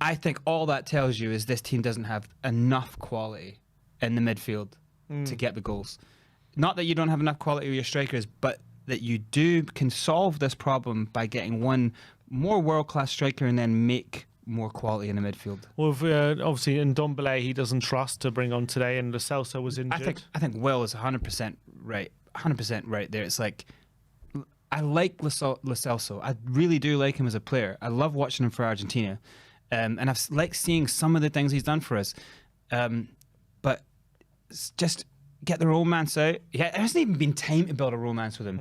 I think all that tells you is this team doesn't have enough quality in the midfield to get the goals. Not that you don't have enough quality with your strikers, but that you can solve this problem by getting one more world-class striker and then make more quality in the midfield. Well, obviously in Ndombele he doesn't trust to bring on today, and Lo Celso was injured. I think Will is 100% right. 100% right there. It's like, I like Lo Celso. I really do like him as a player. I love watching him for Argentina. And I've liked seeing some of the things he's done for us. But just get the romance out. Yeah, it hasn't even been time to build a romance with him.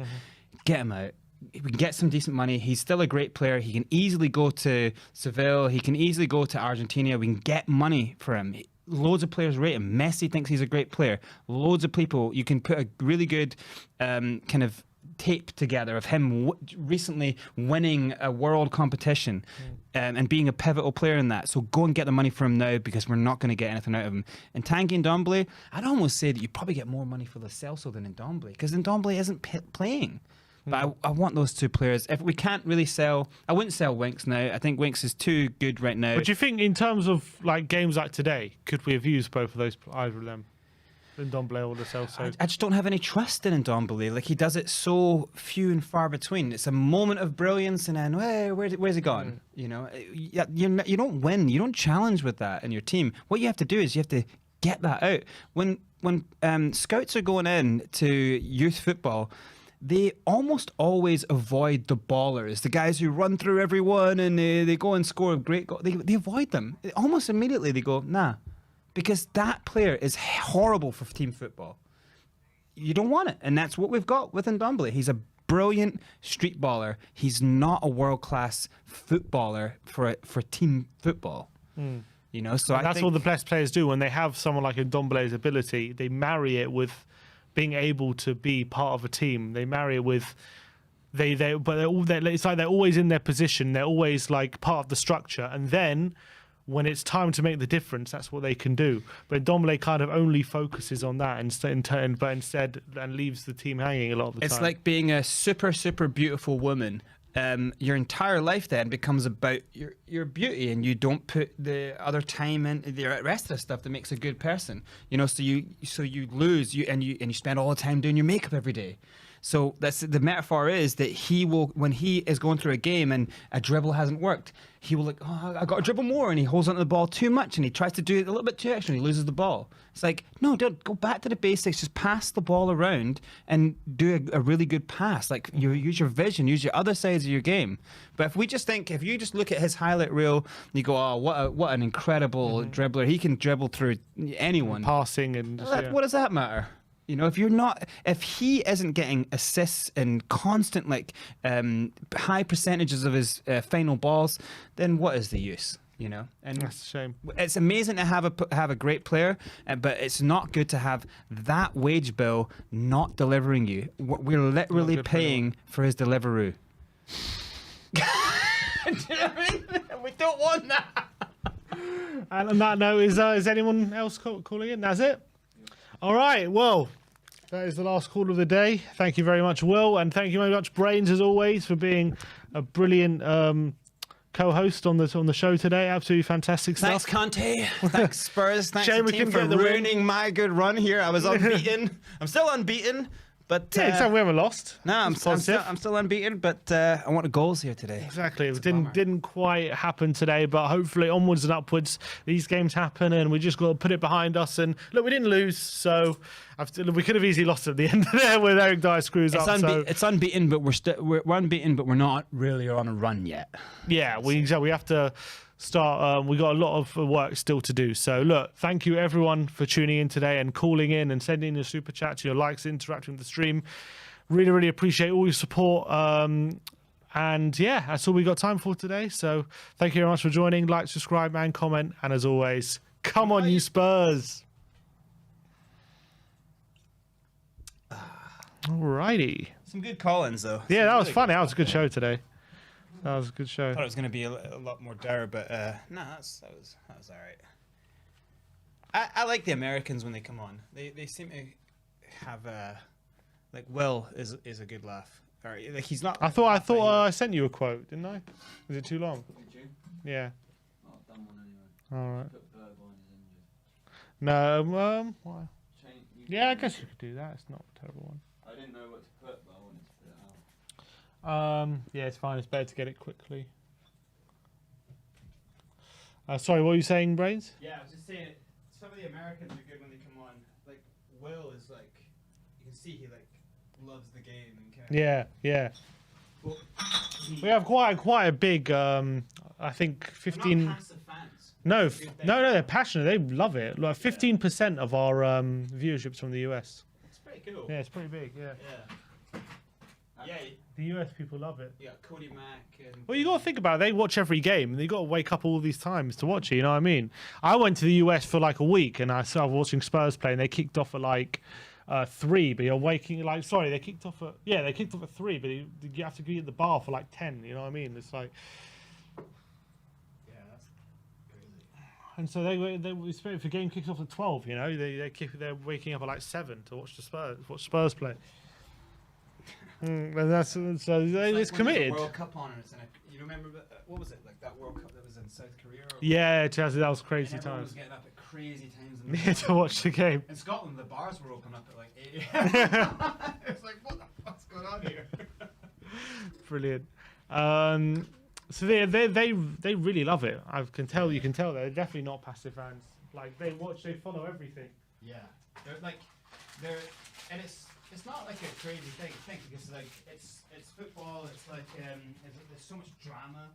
Get him out. We can get some decent money. He's still a great player. He can easily go to Seville. He can easily go to Argentina. We can get money for him. Loads of players rate him. Messi thinks he's a great player. Loads of people. You can put a really good kind of tape together of him recently winning a world competition and being a pivotal player in that. So go and get the money for him now, because we're not going to get anything out of him. And Tanguy Ndombele, I'd almost say that you probably get more money for Lo Celso than Ndombele, because Ndombele isn't playing. But I want those two players. If we can't really sell, I wouldn't sell Winks now. I think Winks is too good right now. But do you think, in terms of like games like today, could we have used both of those, either of them, Ndombele or Lo Celso? I just don't have any trust in Ndombele. Like, he does it so few and far between. It's a moment of brilliance, and then where's he gone? You don't win. You don't challenge with that in your team. What you have to do is you have to get that out. When scouts are going in to youth football, they almost always avoid the ballers, the guys who run through everyone and they go and score a great goal. They avoid them. Almost immediately they go, nah, because that player is horrible for team football. You don't want it. And that's what we've got with Ndombele. He's a brilliant street baller. He's not a world-class footballer for team football. So and that's what the best players do. When they have someone like Ndombele's ability, they marry it with being able to be part of a team. They marry it with it's like they're always in their position. They're always like part of the structure. And then when it's time to make the difference, that's what they can do. But Ndombele kind of only focuses on that instead and leaves the team hanging a lot of the time. It's like being a super, super beautiful woman. Your entire life then becomes about your beauty, and you don't put the other time in the rest of the stuff that makes a good person. So you lose and you spend all the time doing your makeup every day. So that's the metaphor, is that he will, when he is going through a game and a dribble hasn't worked, he will like, oh, I got to dribble more, and he holds onto the ball too much, and he tries to do it a little bit too extra, and he loses the ball. It's like, no, don't go back to the basics. Just pass the ball around and do a really good pass. Like, use your vision, use your other sides of your game. But if you just look at his highlight reel, you go, oh, what an incredible dribbler. He can dribble through anyone. Passing and what does that matter? If he isn't getting assists and constant high percentages of his final balls, then what is the use? And that's a shame. It's amazing to have a great player, but it's not good to have that wage bill not delivering you. We're literally paying for his Deliveroo. Do you know what I mean? We don't want that. And on that note, is anyone else calling in? That's it? All right, well, that is the last call of the day. Thank you very much, Will, and thank you very much, Brains, as always, for being a brilliant co-host on the show today. Absolutely fantastic stuff. Thanks, Conte. Thanks, Spurs. Thanks, Shame we team, couldn't for get the ruining my good run here. I was unbeaten. I'm still unbeaten. But we haven't lost. No, I'm still unbeaten, but I want the goals here today. Exactly. It didn't quite happen today, but hopefully onwards and upwards, these games happen, and we just got to put it behind us. And look, we didn't lose, so we could have easily lost at the end there with Eric Dyer screws up. It's unbeaten, but we're unbeaten, but we're not really on a run yet. Yeah, we have to start. We got a lot of work still to do. So look, thank you everyone for tuning in today and calling in and sending your super chats, your likes, interacting with the stream. Really, really appreciate all your support. And yeah, that's all we got time for today. So thank you very much for joining. Like, subscribe, and comment. And as always, come on, you Spurs. Alrighty. Some good call-ins though. Yeah, that was really funny. good That was a stuff. good show today. That was a good show. I thought it was going to be a lot more dour, but no, that was all right. I like the Americans when they come on. They seem to have like Will is a good laugh. Or, like he's not. I thought I sent you a quote, didn't I? Was it too long? Did you? Yeah. Oh, I've done one anyway. All right. Put Bergwijn is injured. No. Why? Change, Yeah, I guess you could do that. It's not a terrible one. I didn't know what to put, but I wanted to put it out. Yeah, it's fine. It's better to get it quickly. Sorry, what were you saying, Brains? Yeah, I was just saying. Some of the Americans are good when they come on. Like Will is like, you can see he like loves the game and kind of. Yeah. Well, We have quite a big. I think 15. Not passive fans. No, It's a good thing. no, they're passionate. They love it. Like 15% of our viewership's from the US. It's pretty cool. Yeah, it's pretty big. Yeah, Yeah. the US people love it. Yeah, Cody Mack and. Well, you got to think about it. They watch every game, and you got to wake up all these times to watch it. You know what I mean? I went to the US for like a week, and I started watching Spurs play, and they kicked off at like 3. But you're waking like sorry, they kicked off at 3, but you have to be at the bar for like 10. You know what I mean? It's like. Yeah, that's crazy. And so if the game kicks off at 12, you know, they're waking up at like 7 to watch Spurs play. And that's so it's Like when there's committed. a World Cup on and it's in a, you remember what was it like that World Cup that was in South Korea? Or Yeah, Chelsea, that was and crazy everyone was times. getting up at crazy times. In, the Yeah, to watch the game. in Scotland, the bars were open up at like 8 a.m. It's like, what the fuck's going on here? Brilliant. So they really love it. You can tell they're definitely not passive fans. Like they follow everything. Yeah, and it's not like a crazy thing because like it's football. It's like there's so much drama,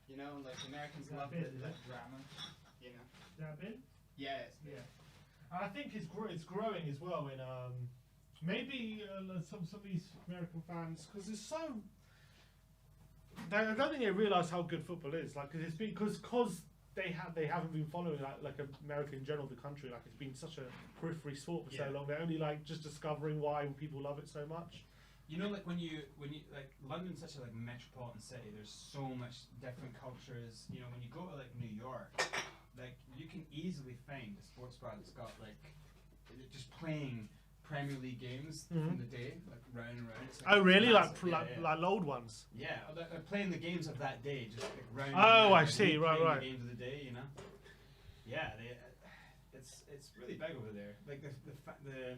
you know. Like Americans love the drama, you know. That bit? Yeah, Yeah. I think it's growing as well in maybe some of these American fans because it's so. I don't think they realise how good football is. Like, cause it's been because they haven't been following like America in general, the country. Like, it's been such a periphery sport for so long. They're only like just discovering why people love it so much. You know, like when you like London's such a like metropolitan city. There's so much different cultures. You know, when you go to like New York, like you can easily find a sports bar that's got like just playing Premier League games from the day, like round and round. It's, like, Oh, really? massive. Like old ones? Yeah, they're playing the games of that day, just like round. Oh, I and see. Right. The games of the day, you know. Yeah, it's really big over there. Like the